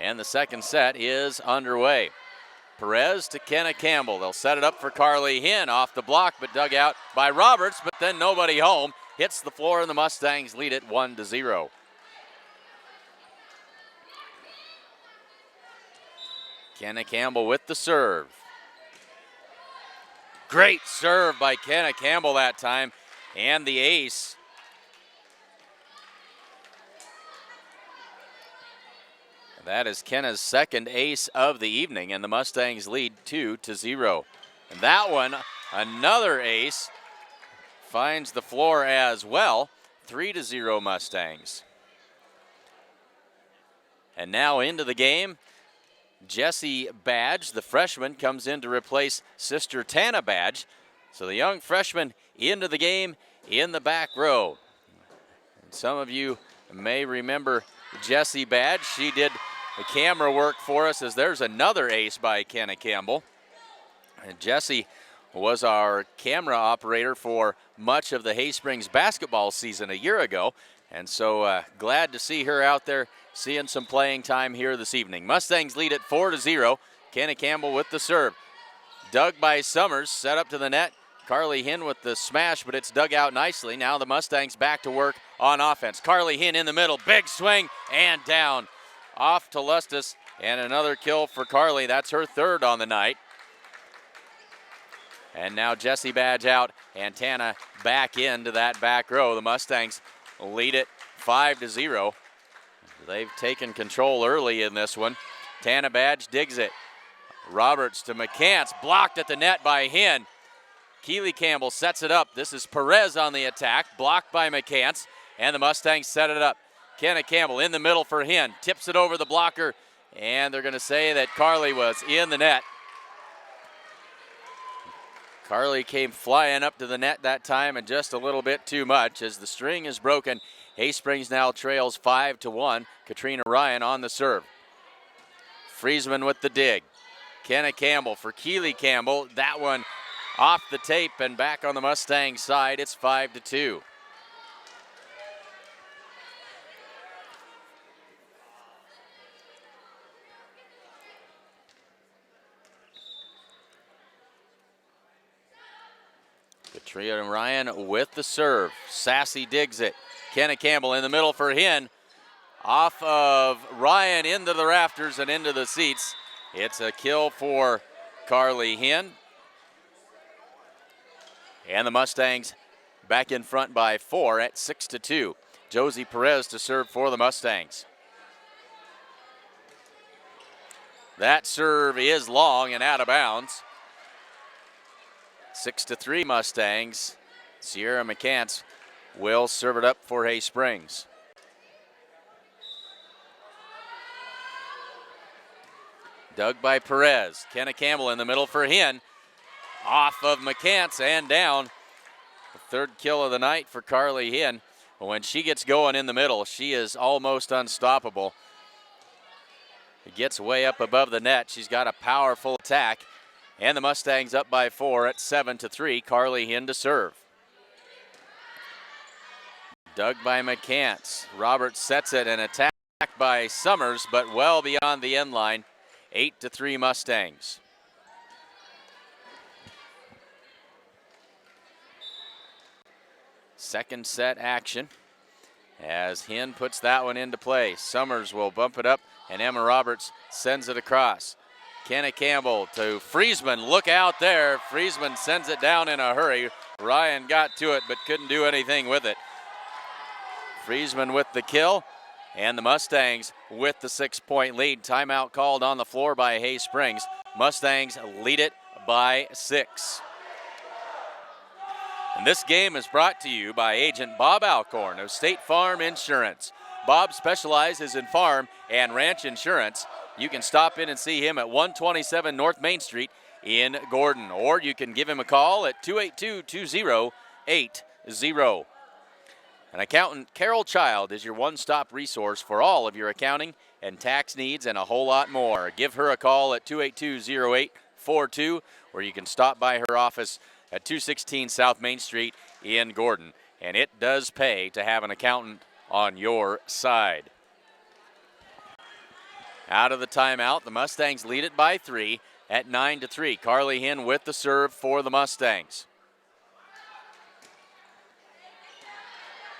And the second set is underway. Perez to Kenna Campbell. They'll set it up for Carly Hinn off the block, but dug out by Roberts, but then nobody home. Hits the floor, and the Mustangs lead it 1-0. Kenna Campbell with the serve. Great serve by Kenna Campbell that time, and the ace. That is Kenna's second ace of the evening, and the Mustangs lead 2-0. And that one, another ace, finds the floor as well. 3-0 Mustangs. And now into the game, Jessie Badge, the freshman, comes in to replace sister Tana Badge. So the young freshman into the game in the back row. And some of you may remember Jessie Badge. She did the camera work for us, as there's another ace by Kenna Campbell. And Jesse was our camera operator for much of the Haysprings basketball season a year ago. And so glad to see her out there seeing some playing time here this evening. Mustangs lead at 4-0. Kenna Campbell with the serve. Dug by Summers, set up to the net. Carly Hinn with the smash, but it's dug out nicely. Now the Mustangs back to work on offense. Carly Hinn in the middle, big swing, and down. Off to Lustus, and another kill for Carly. That's her third on the night. And now Jessie Badge out, and Tana back into that back row. The Mustangs lead it 5-0. They've taken control early in this one. Tana Badge digs it. Roberts to McCants, blocked at the net by Hinn. Keely Campbell sets it up. This is Perez on the attack, blocked by McCants, and the Mustangs set it up. Kenna Campbell in the middle for Hinn, tips it over the blocker, and they're going to say that Carly was in the net. Carly came flying up to the net that time, and just a little bit too much as the string is broken. Haysprings now trails 5-1. Katrina Ryan on the serve. Friesman with the dig. Kenna Campbell for Keely Campbell. That one off the tape and back on the Mustang side. It's 5-2. Katrina Ryan with the serve. Sassy digs it. Kenna Campbell in the middle for Hinn. Off of Ryan into the rafters and into the seats. It's a kill for Carly Hinn. And the Mustangs back in front by 4 at 6-2. Josie Perez to serve for the Mustangs. That serve is long and out of bounds. 6-3 Mustangs. Sierra McCants will serve it up for Haysprings. Dug by Perez. Kenna Campbell in the middle for Hinn. Off of McCants and down. The third kill of the night for Carly Hinn. When she gets going in the middle, she is almost unstoppable. It gets way up above the net. She's got a powerful attack. And the Mustangs up by 4 at 7-3. Carly Hinn to serve. Dug by McCants. Roberts sets it and attack by Summers, but well beyond the end line. 8-3 Mustangs. Second set action as Hinn puts that one into play. Summers will bump it up, and Emma Roberts sends it across. Kenna Campbell to Friesman. Look out there. Friesman sends it down in a hurry. Ryan got to it but couldn't do anything with it. Friesman with the kill, and the Mustangs with the 6-point lead. Timeout called on the floor by Haysprings. Mustangs lead it by 6. And this game is brought to you by Agent Bob Alcorn of State Farm Insurance. Bob specializes in farm and ranch insurance. You can stop in and see him at 127 North Main Street in Gordon, or you can give him a call at 282-2080. And accountant Carol Child is your one-stop resource for all of your accounting and tax needs and a whole lot more. Give her a call at 282-0842, or you can stop by her office at 216 South Main Street in Gordon. And it does pay to have an accountant on your side. Out of the timeout, the Mustangs lead it by 3 at 9-3. Carly Hinn with the serve for the Mustangs.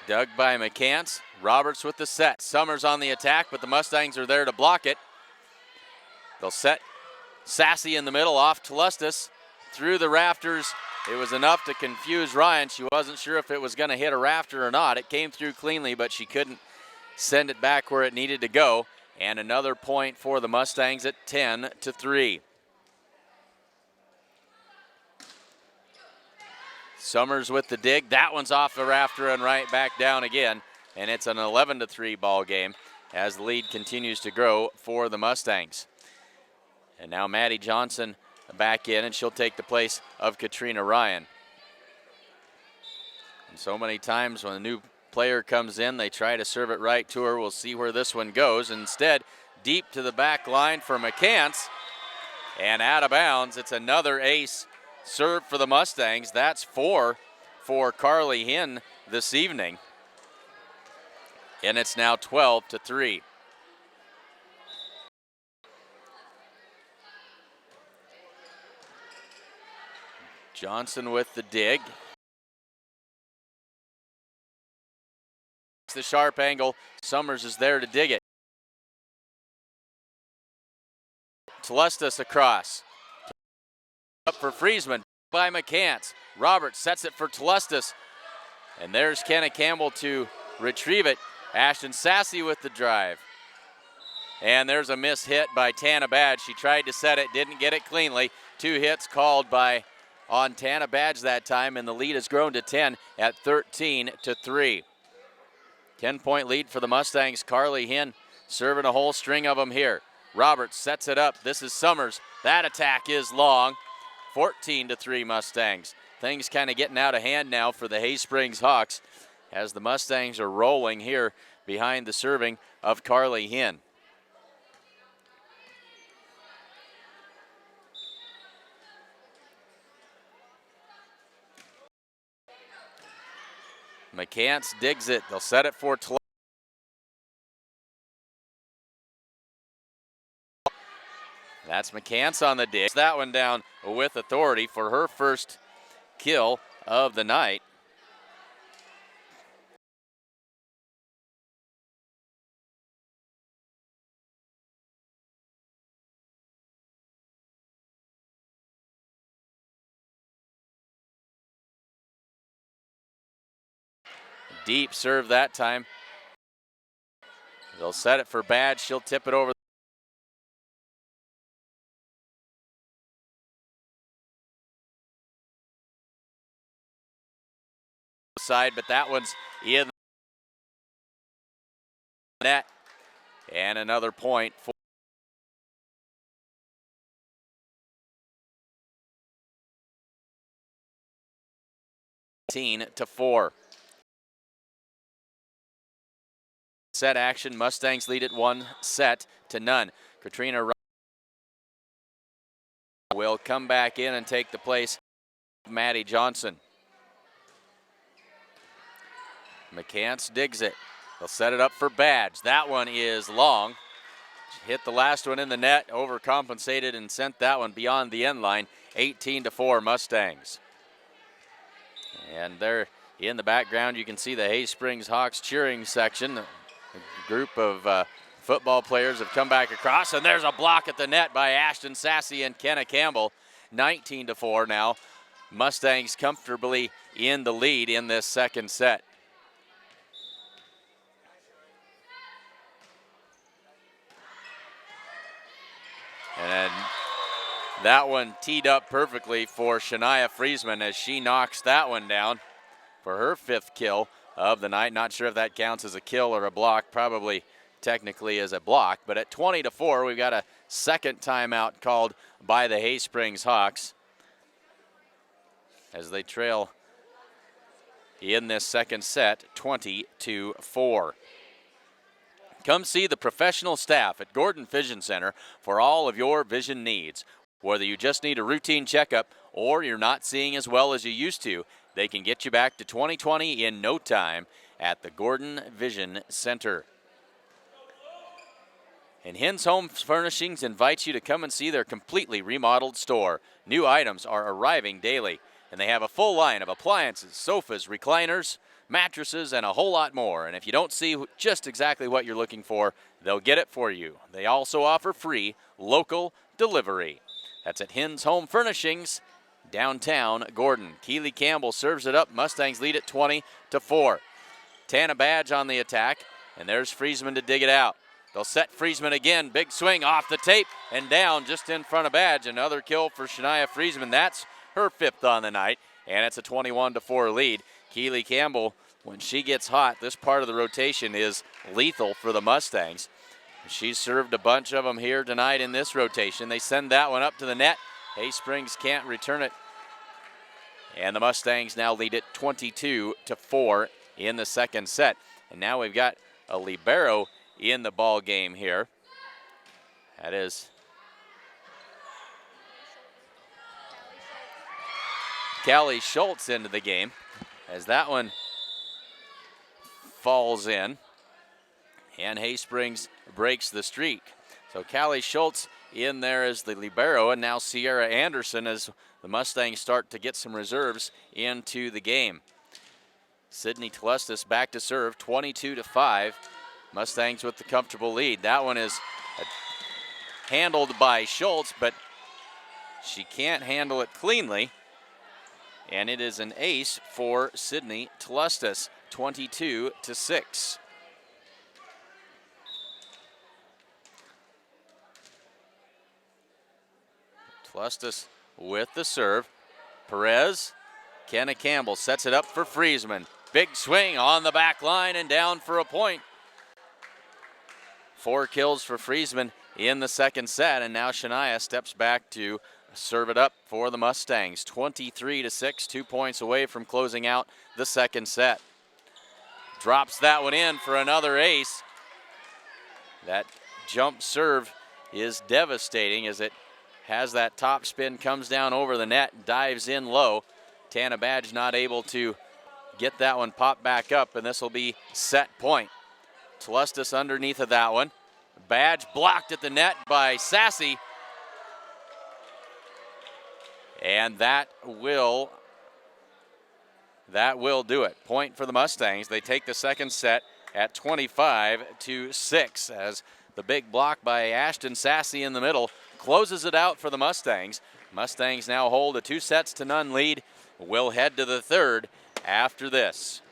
Dug by McCants. Roberts with the set. Summers on the attack, but the Mustangs are there to block it. They'll set Sassy in the middle, off to Lustus. Through the rafters. It was enough to confuse Ryan. She wasn't sure if it was going to hit a rafter or not. It came through cleanly, but she couldn't send it back where it needed to go. And another point for the Mustangs at 10-3. Summers with the dig. That one's off the rafter and right back down again. And it's an 11-3 ball game as the lead continues to grow for the Mustangs. And now Maddie Johnson back in, and she'll take the place of Katrina Ryan. And so many times when a new player comes in, they try to serve it right to her. We'll see where this one goes. Instead, deep to the back line for McCants. And out of bounds. It's another ace serve for the Mustangs. That's 4 for Carly Hinn this evening. And it's now 12-3. Johnson with the dig. The sharp angle. Summers is there to dig it. Telestas across. Up for Friesman by McCants. Roberts sets it for Telestas. And there's Kenna Campbell to retrieve it. Ashton Sassy with the drive. And there's a miss hit by Tana Badge. She tried to set it, didn't get it cleanly. 2 hits called on Tana Badge that time, and the lead has grown to 10 at 13-3. 10-point lead for the Mustangs. Carly Hinn serving a whole string of them here. Roberts sets it up. This is Summers. That attack is long. 14-3 Mustangs. Things kind of getting out of hand now for the Hay Springs Hawks as the Mustangs are rolling here behind the serving of Carly Hinn. McCants digs it. They'll set it for Tla. That's McCants on the dig. That one down with authority for her first kill of the night. Deep serve that time. They'll set it for Badge. She'll tip it over. Side, but that one's in the net. And another point for 18-4. Set action. Mustangs lead it 1-0. Katrina will come back in and take the place of Maddie Johnson. McCants digs it. They'll set it up for Badge. That one is long. Hit the last one in the net, overcompensated and sent that one beyond the end line. 18-4 Mustangs. And there in the background you can see the Hay Springs Hawks cheering section. A group of football players have come back across, and there's a block at the net by Ashton Sassy and Kenna Campbell. 19-4 now. Mustangs comfortably in the lead in this second set. And that one teed up perfectly for Shania Friesman as she knocks that one down for her 5th kill of the night. Not sure if that counts as a kill or a block, probably technically as a block. But at 20-4, we've got a second timeout called by the Hay Springs Hawks as they trail in this second set, 20-4. Come see the professional staff at Gordon Vision Center for all of your vision needs. Whether you just need a routine checkup or you're not seeing as well as you used to, they can get you back to 20/20 in no time at the Gordon Vision Center. And Hinn's Home Furnishings invites you to come and see their completely remodeled store. New items are arriving daily, and they have a full line of appliances, sofas, recliners, mattresses, and a whole lot more. And if you don't see just exactly what you're looking for, they'll get it for you. They also offer free local delivery. That's at Hinn's Home Furnishings, downtown Gordon. Keely Campbell serves it up. Mustangs lead it 20-4. Tana Badge on the attack, and there's Friesman to dig it out. They'll set Friesman again. Big swing off the tape and down just in front of Badge. Another kill for Shania Friesman. That's her 5th on the night, and it's a 21-4 lead. Keely Campbell, when she gets hot, this part of the rotation is lethal for the Mustangs. She's served a bunch of them here tonight in this rotation. They send that one up to the net. Hay Springs can't return it. And the Mustangs now lead it 22-4 in the second set. And now we've got a libero in the ball game here. That is Callie Schultz into the game as that one falls in. And Haysprings breaks the streak. So Callie Schultz in there as the libero, and now Sierra Anderson as the Mustangs start to get some reserves into the game. Sydney Tlustis back to serve, 22-5. Mustangs with the comfortable lead. That one is handled by Schultz, but she can't handle it cleanly. And it is an ace for Sydney Tlustis, 22-6. Tlustis with the serve. Perez, Kenna Campbell sets it up for Friesman. Big swing on the back line and down for a point. 4 kills for Friesman in the second set, and now Shania steps back to serve it up for the Mustangs. 23-6, 2 points away from closing out the second set. Drops that one in for another ace. That jump serve is devastating as it has that top spin, comes down over the net, dives in low. Tana Badge not able to get that one popped back up, and this will be set point. Tlustis underneath of that one. Badge blocked at the net by Sassy. And that will do it. Point for the Mustangs. They take the second set at 25-6 as the big block by Ashton Sassy in the middle closes it out for the Mustangs. Mustangs now hold a 2-0 lead. We'll head to the third after this.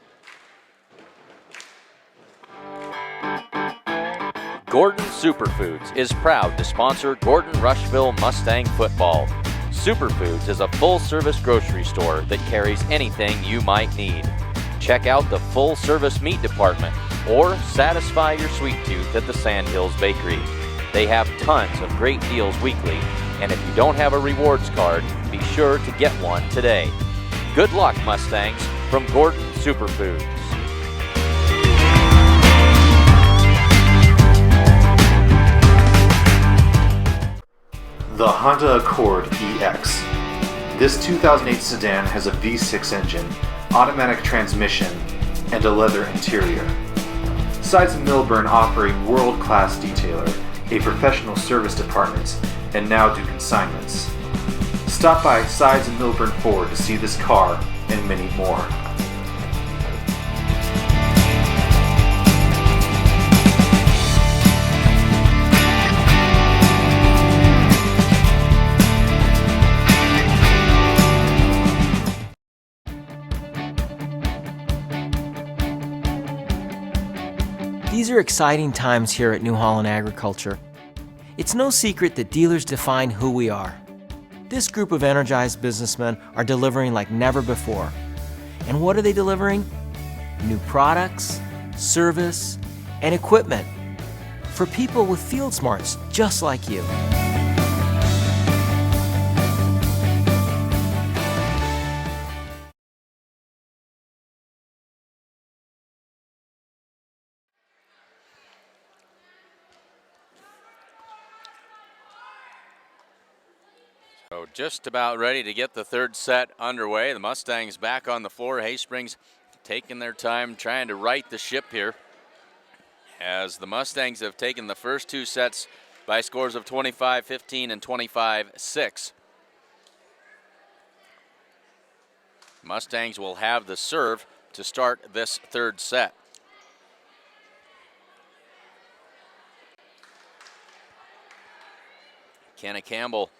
Gordon Superfoods is proud to sponsor Gordon-Rushville Mustang football. Superfoods is a full-service grocery store that carries anything you might need. Check out the full-service meat department or satisfy your sweet tooth at the Sandhills Bakery. They have tons of great deals weekly, and if you don't have a rewards card, be sure to get one today. Good luck, Mustangs, from Gordon Superfoods. The Honda Accord EX. This 2008 sedan has a V6 engine, automatic transmission, and a leather interior. Sides and Milburn offer a world-class detailer, a professional service department, and now do consignments. Stop by Sides and Milburn Ford to see this car and many more. These are exciting times here at New Holland Agriculture. It's no secret that dealers define who we are. This group of energized businessmen are delivering like never before. And what are they delivering? New products, service, and equipment for people with field smarts just like you. So just about ready to get the third set underway. The Mustangs back on the floor. Haysprings taking their time trying to right the ship here, as the Mustangs have taken the first 2 sets by scores of 25-15 and 25-6. Mustangs will have the serve to start this third set. Kenna Campbell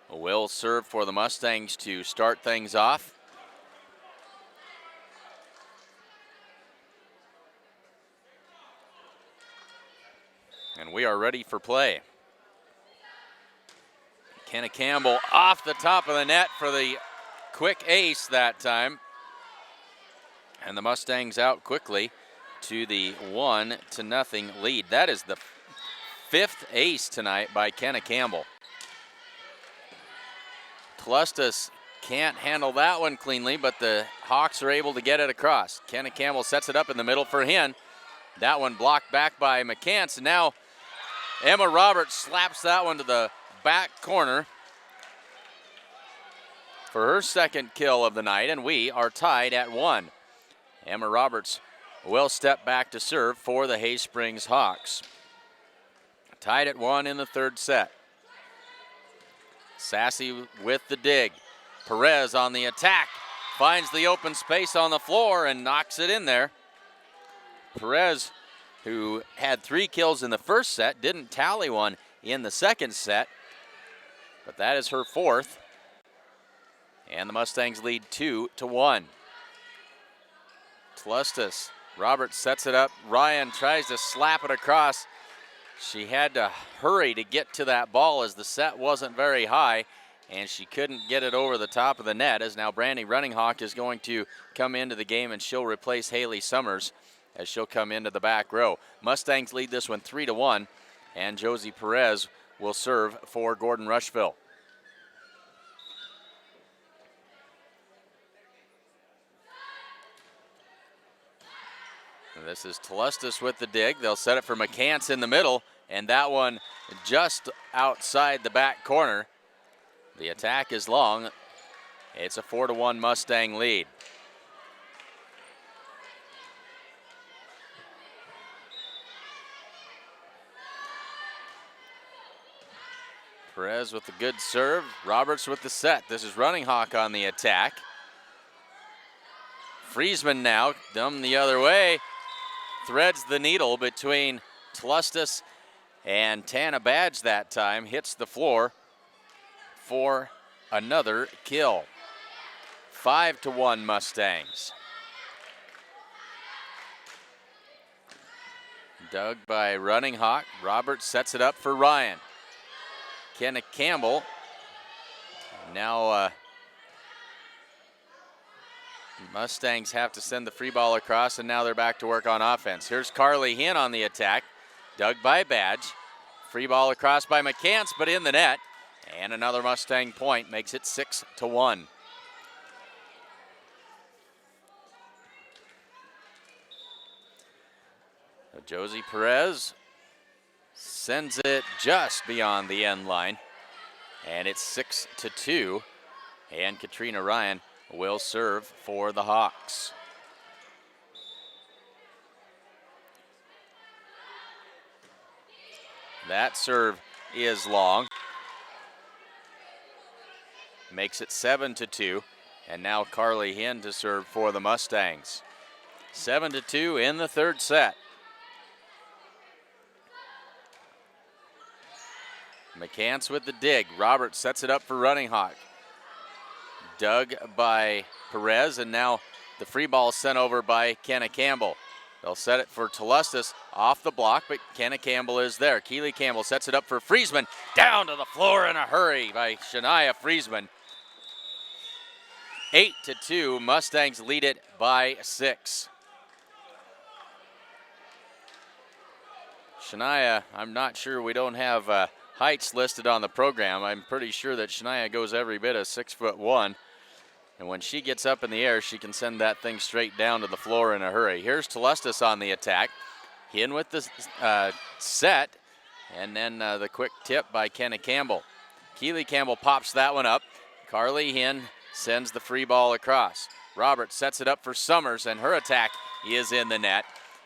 will serve for the Mustangs to start things off. And we are ready for play. Kenna Campbell off the top of the net for the quick ace that time. And the Mustangs out quickly to the 1-0 lead. That is the 5th ace tonight by Kenna Campbell. Tlustis can't handle that one cleanly, but the Hawks are able to get it across. Kenna Campbell sets it up in the middle for Hinn. That one blocked back by McCants. And now Emma Roberts slaps that one to the back corner for her second kill of the night, and we are tied at 1. Emma Roberts will step back to serve for the Hay Springs Hawks. Tied at 1 in the third set. Sassy with the dig. Perez on the attack. Finds the open space on the floor and knocks it in there. Perez, who had 3 kills in the first set, didn't tally one in the second set, but that is her 4th. And the Mustangs lead 2-1. Tlustus. Roberts sets it up. Ryan tries to slap it across. She had to hurry to get to that ball as the set wasn't very high, and she couldn't get it over the top of the net, as now Brandy Running Hawk is going to come into the game, and she'll replace Haley Summers as she'll come into the back row. Mustangs lead this one 3-1, and Josie Perez will serve for Gordon-Rushville. This is Tlustus with the dig. They'll set it for McCants in the middle, and that one just outside the back corner. The attack is long. It's a 4-1 Mustang lead. Perez with the good serve. Roberts with the set. This is Running Hawk on the attack. Friesman now, dumb the other way. Threads the needle between Tlustus and Tana Badge that time. Hits the floor for another kill. 5-1 Mustangs. Dug by Running Hawk. Roberts sets it up for Ryan. Kenna Campbell. Now Mustangs have to send the free ball across, and now they're back to work on offense. Here's Carly Hinn on the attack. Dug by Badge. Free ball across by McCants, but in the net. And another Mustang point makes it 6-1. So Josie Perez sends it just beyond the end line. And it's 6-2. And Katrina Ryan will serve for the Hawks. That serve is long. Makes it 7-2. And now Carly Hinn to serve for the Mustangs. 7-2 in the third set. McCants with the dig. Roberts sets it up for Running Hawk. Dug by Perez, and now the free ball sent over by Kenna Campbell. They'll set it for Tlustus off the block, but Kenna Campbell is there. Keely Campbell sets it up for Friesman. Down to the floor in a hurry by Shania Friesman. 8-2, Mustangs lead it by 6. Shania, I'm not sure, we don't have heights listed on the program. I'm pretty sure that Shania goes every bit of 6'1". And when she gets up in the air, she can send that thing straight down to the floor in a hurry. Here's Tlustus on the attack. Hinn with the set, and then the quick tip by Kenna Campbell. Keely Campbell pops that one up. Carly Hinn sends the free ball across. Roberts sets it up for Summers, and her attack is in the net,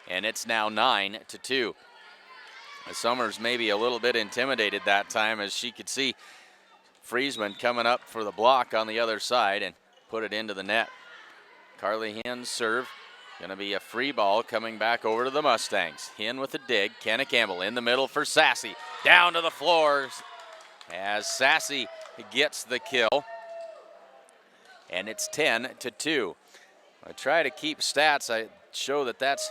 and it's now 9-2. Summers maybe a little bit intimidated that time, as she could see Friesman coming up for the block on the other side and put it into the net. Carly Hinn's serve, gonna be a free ball coming back over to the Mustangs. Hinn with a dig. Kenna Campbell in the middle for Sassy. Down to the floor as Sassy gets the kill. And it's 10-2. I try to keep stats. I show that that's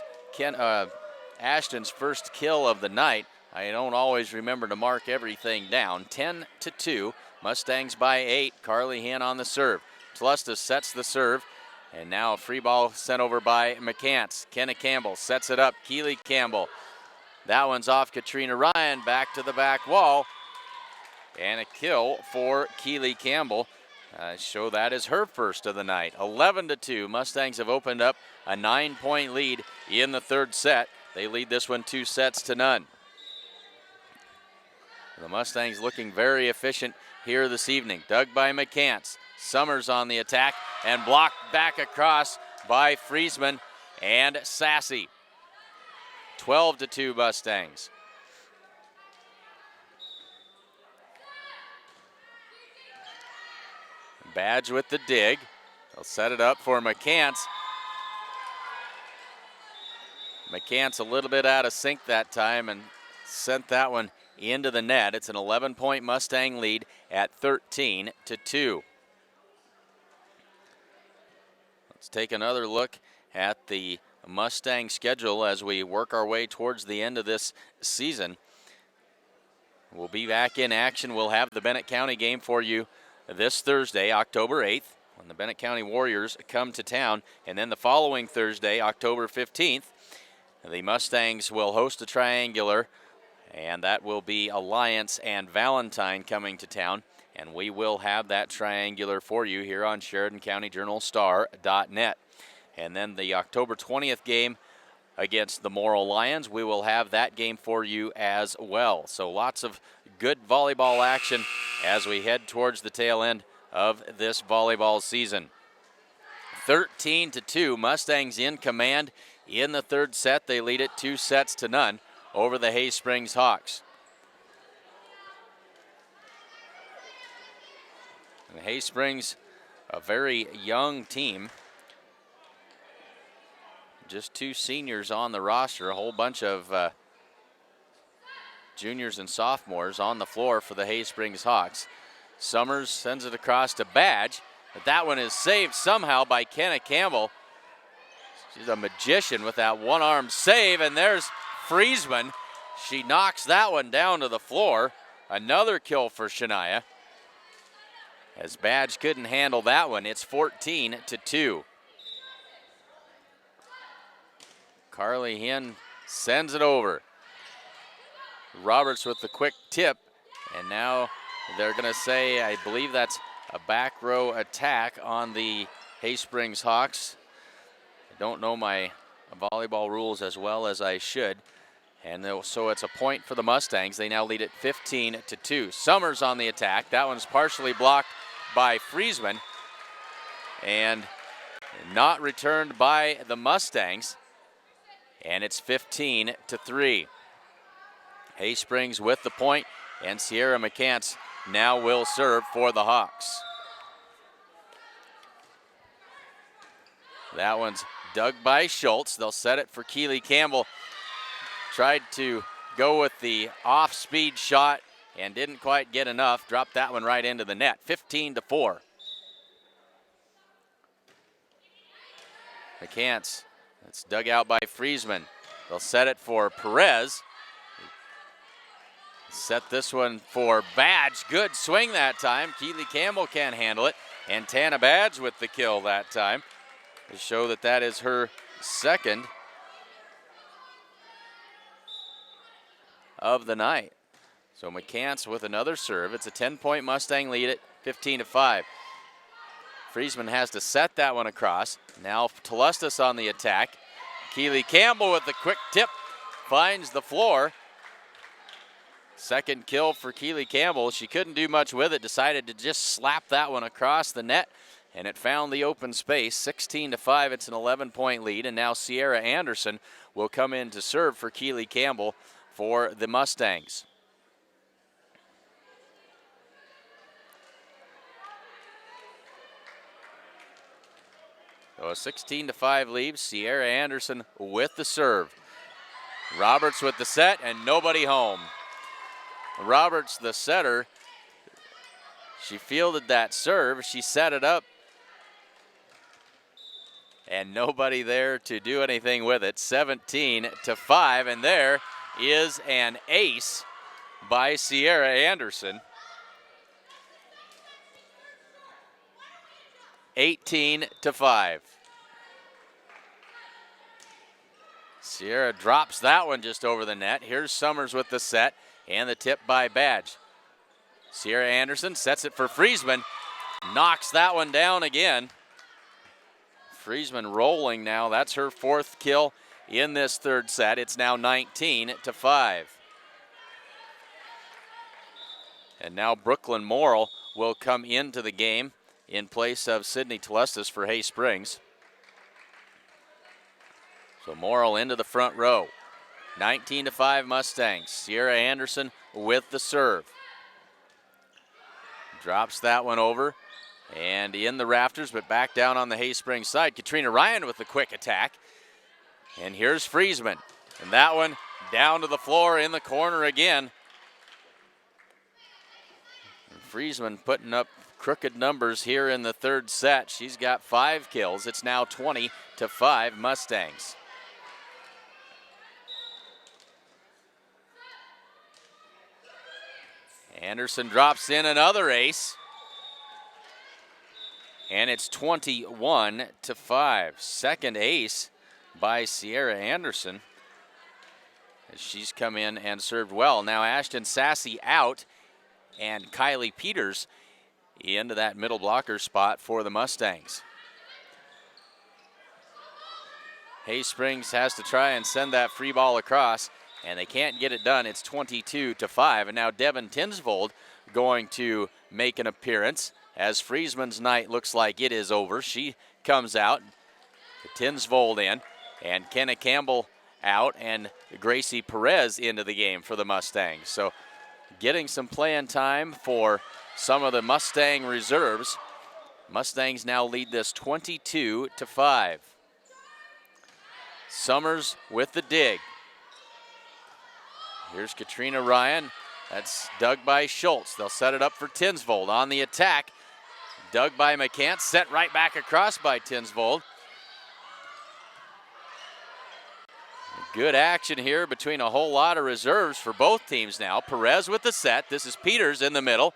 Ashton's first kill of the night. I don't always remember to mark everything down. 10-2. Mustangs by 8. Carly Hinn on the serve. Tlustus sets the serve, and now a free ball sent over by McCants. Kenna Campbell sets it up. Keely Campbell. That one's off Katrina Ryan, back to the back wall. And a kill for Keely Campbell. Show that is her first of the night. 11-2. Mustangs have opened up a 9-point lead in the third set. They lead this one 2-0. The Mustangs looking very efficient here this evening. Dug by McCants. Summers on the attack and blocked back across by Friesman and Sassy. 12-2 Mustangs. Badge with the dig. They'll set it up for McCants. McCants a little bit out of sync that time and sent that one into the net. It's an 11-point Mustang lead at 13-2. Let's take another look at the Mustang schedule as we work our way towards the end of this season. We'll be back in action. We'll have the Bennett County game for you this Thursday, October 8th, when the Bennett County Warriors come to town. And then the following Thursday, October 15th, the Mustangs will host a triangular, and that will be Alliance and Valentine coming to town. And we will have that triangular for you here on Sheridan County Journal Star.net. And then the October 20th game against the Morrill Lions, we will have that game for you as well. So lots of good volleyball action as we head towards the tail end of this volleyball season. 13-2, Mustangs in command in the third set. They lead it 2-0 over the Hay Springs Hawks. And Hay Springs, a very young team. Just 2 seniors on the roster, a whole bunch of juniors and sophomores on the floor for the Hay Springs Hawks. Summers sends it across to Badge, but that one is saved somehow by Kenna Campbell. She's a magician with that one-arm save, and there's Friesman. She knocks that one down to the floor. Another kill for Shania. As Badge couldn't handle that one, it's 14-2. Carly Hinn sends it over. Roberts with the quick tip, and now they're going to say, I believe that's a back row attack on the Hay Springs Hawks. I don't know my volleyball rules as well as I should. And so it's a point for the Mustangs. They now lead it 15-2. Summers on the attack. That one's partially blocked by Friesman and not returned by the Mustangs. And it's 15-3. Hay Springs with the point, and Sierra McCants now will serve for the Hawks. That one's dug by Schultz. They'll set it for Keely Campbell. Tried to go with the off-speed shot and didn't quite get enough. Dropped that one right into the net. 15-4. McCants. It's dug out by Friesman. They'll set it for Perez. Set this one for Badge. Good swing that time. Keely Campbell can't handle it. And Tana Badge with the kill that time to show that that is her second of the night. So McCants with another serve. It's a 10-point Mustang lead at 15-5. Friesman has to set that one across. Now Telustas on the attack. Keely Campbell with the quick tip finds the floor. Second kill for Keely Campbell. She couldn't do much with it. Decided to just slap that one across the net, and it found the open space. 16-5. It's an 11-point lead, and now Sierra Anderson will come in to serve for Keely Campbell for the Mustangs. So a 16-5 lead. Sierra Anderson with the serve. Roberts with the set, and nobody home. Roberts, the setter, she fielded that serve. She set it up, and nobody there to do anything with it. 17-5, and there is an ace by Sierra Anderson. 18-5. Sierra drops that one just over the net. Here's Summers with the set and the tip by Badge. Sierra Anderson sets it for Friesman. Knocks that one down again. Friesman rolling now. That's her fourth kill in this third set. It's now 19-5. And now Brooklyn Morrill will come into the game in place of Sydney Telestis for Hay Springs. So Morrill into the front row. 19-5 Mustangs. Sierra Anderson with the serve. Drops that one over and in the rafters, but back down on the Hay Springs side. Katrina Ryan with the quick attack. And here's Friesman. And that one down to the floor in the corner again. And Friesman putting up crooked numbers here in the third set. She's got 5 kills. It's now 20-5 Mustangs. Anderson drops in another ace. And it's 21-5. Second ace by Sierra Anderson, as she's come in and served well. Now Ashton Sassy out and Kylie Peters into that middle blocker spot for the Mustangs. Hay Springs has to try and send that free ball across, and they can't get it done. It's 22-5, and now Devin Tinsvold going to make an appearance as Friesman's night looks like it is over. She comes out, Tinsvold in, and Kenna Campbell out, and Gracie Perez into the game for the Mustangs. So getting some playing time for some of the Mustang reserves. Mustangs now lead this 22-5. Summers with the dig. Here's Katrina Ryan. That's dug by Schultz. They'll set it up for Tinsvold on the attack. Dug by McCants, set right back across by Tinsvold. Good action here between a whole lot of reserves for both teams now. Perez with the set. This is Peters in the middle.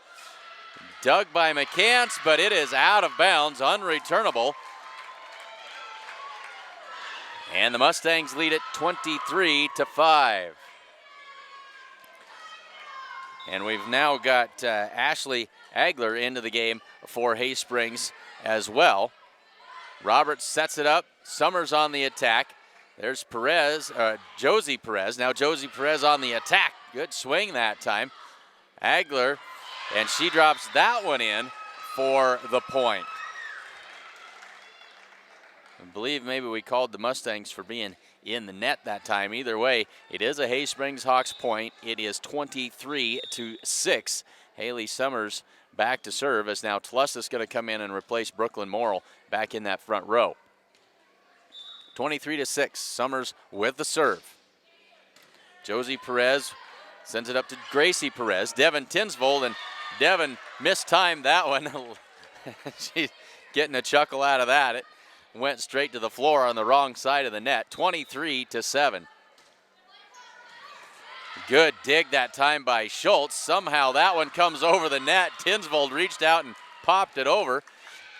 Dug by McCants, but it is out of bounds, unreturnable. And the Mustangs lead it 23-5. And we've now got Ashley Agler into the game for Hay Springs as well. Roberts sets it up. Summers on the attack. There's Perez, Josie Perez. Now Josie Perez on the attack. Good swing that time. Agler, and she drops that one in for the point. I believe maybe we called the Mustangs for being in the net that time. Either way, it is a Hay Springs Hawks point. It is 23-6. Haley Summers back to serve, as now Telestis going to come in and replace Brooklyn Morrill back in that front row. 23-6, Summers with the serve. Josie Perez sends it up to Gracie Perez. Devin Tinsvold, and Devin mistimed that one. She's getting a chuckle out of that. It went straight to the floor on the wrong side of the net. 23-7. Good dig that time by Schultz. Somehow that one comes over the net. Tinsvold reached out and popped it over,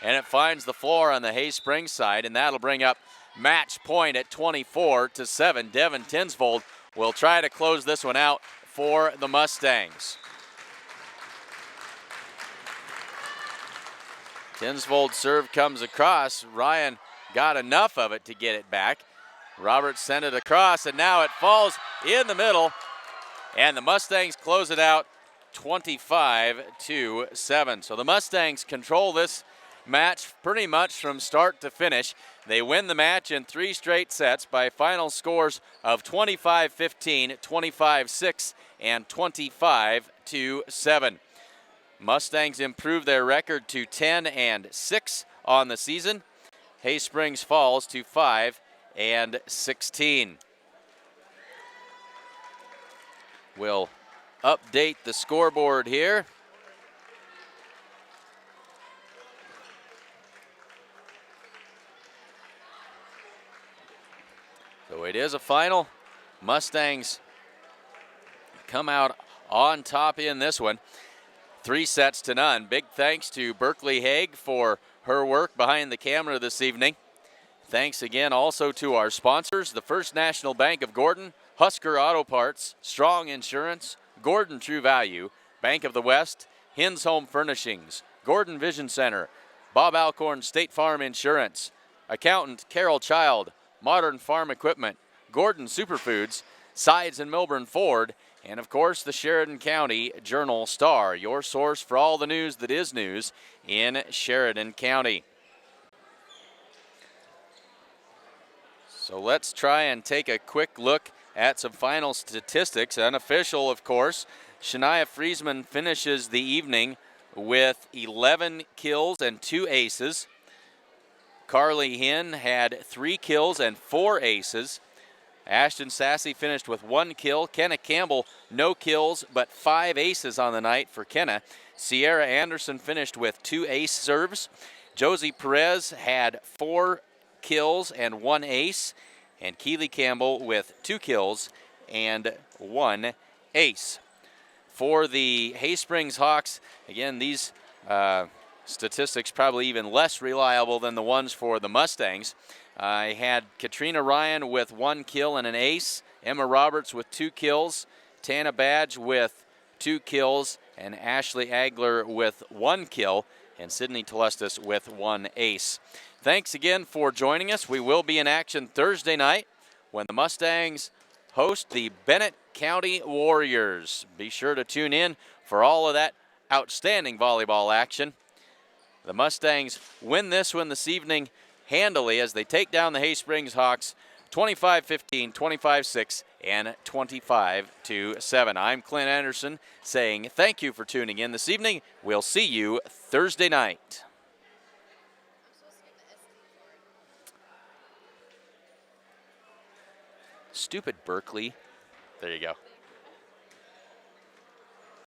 and it finds the floor on the Hay Springs side, and that'll bring up match point at 24-7. Devin Tinsvold will try to close this one out for the Mustangs. Tinsvold's serve comes across. Ryan got enough of it to get it back. Roberts sent it across, and now it falls in the middle, and the Mustangs close it out 25-7. So the Mustangs control this match pretty much from start to finish. They win the match in 3 straight sets by final scores of 25-15, 25-6, and 25-7. Mustangs improve their record to 10-6 on the season. Hay Springs falls to 5-16. We'll update the scoreboard here. So it is a final. Mustangs come out on top in this one. 3-0. Big thanks to Berkeley Haig for her work behind the camera this evening. Thanks again also to our sponsors, the First National Bank of Gordon, Husker Auto Parts, Strong Insurance, Gordon True Value, Bank of the West, Hins Home Furnishings, Gordon Vision Center, Bob Alcorn State Farm Insurance, Accountant Carol Child, Modern Farm Equipment, Gordon Superfoods, Sides and Milburn Ford, And of course, the Sheridan County Journal Star, your source for all the news that is news in Sheridan County. So let's try and take a quick look at some final statistics. Unofficial, of course, Shania Friesman finishes the evening with 11 kills and 2 aces. Carly Hinn had 3 kills and 4 aces. Ashton Sassy finished with 1 kill. Kenna Campbell, no kills, but 5 aces on the night for Kenna. Sierra Anderson finished with 2 ace serves. Josie Perez had 4 kills and 1 ace. And Keely Campbell with 2 kills and 1 ace. For the Hay Springs Hawks, again, these statistics probably even less reliable than the ones for the Mustangs. I had Katrina Ryan with 1 kill and an ace, Emma Roberts with 2 kills, Tana Badge with 2 kills, and Ashley Agler with 1 kill, and Sydney Telestis with 1 ace. Thanks again for joining us. We will be in action Thursday night when the Mustangs host the Bennett County Warriors. Be sure to tune in for all of that outstanding volleyball action. The Mustangs win this one this evening handily as they take down the Hay Springs Hawks 25-15, 25-6, and 25-7. I'm Clint Anderson saying thank you for tuning in this evening. We'll see you Thursday night. Stupid Berkeley. There you go.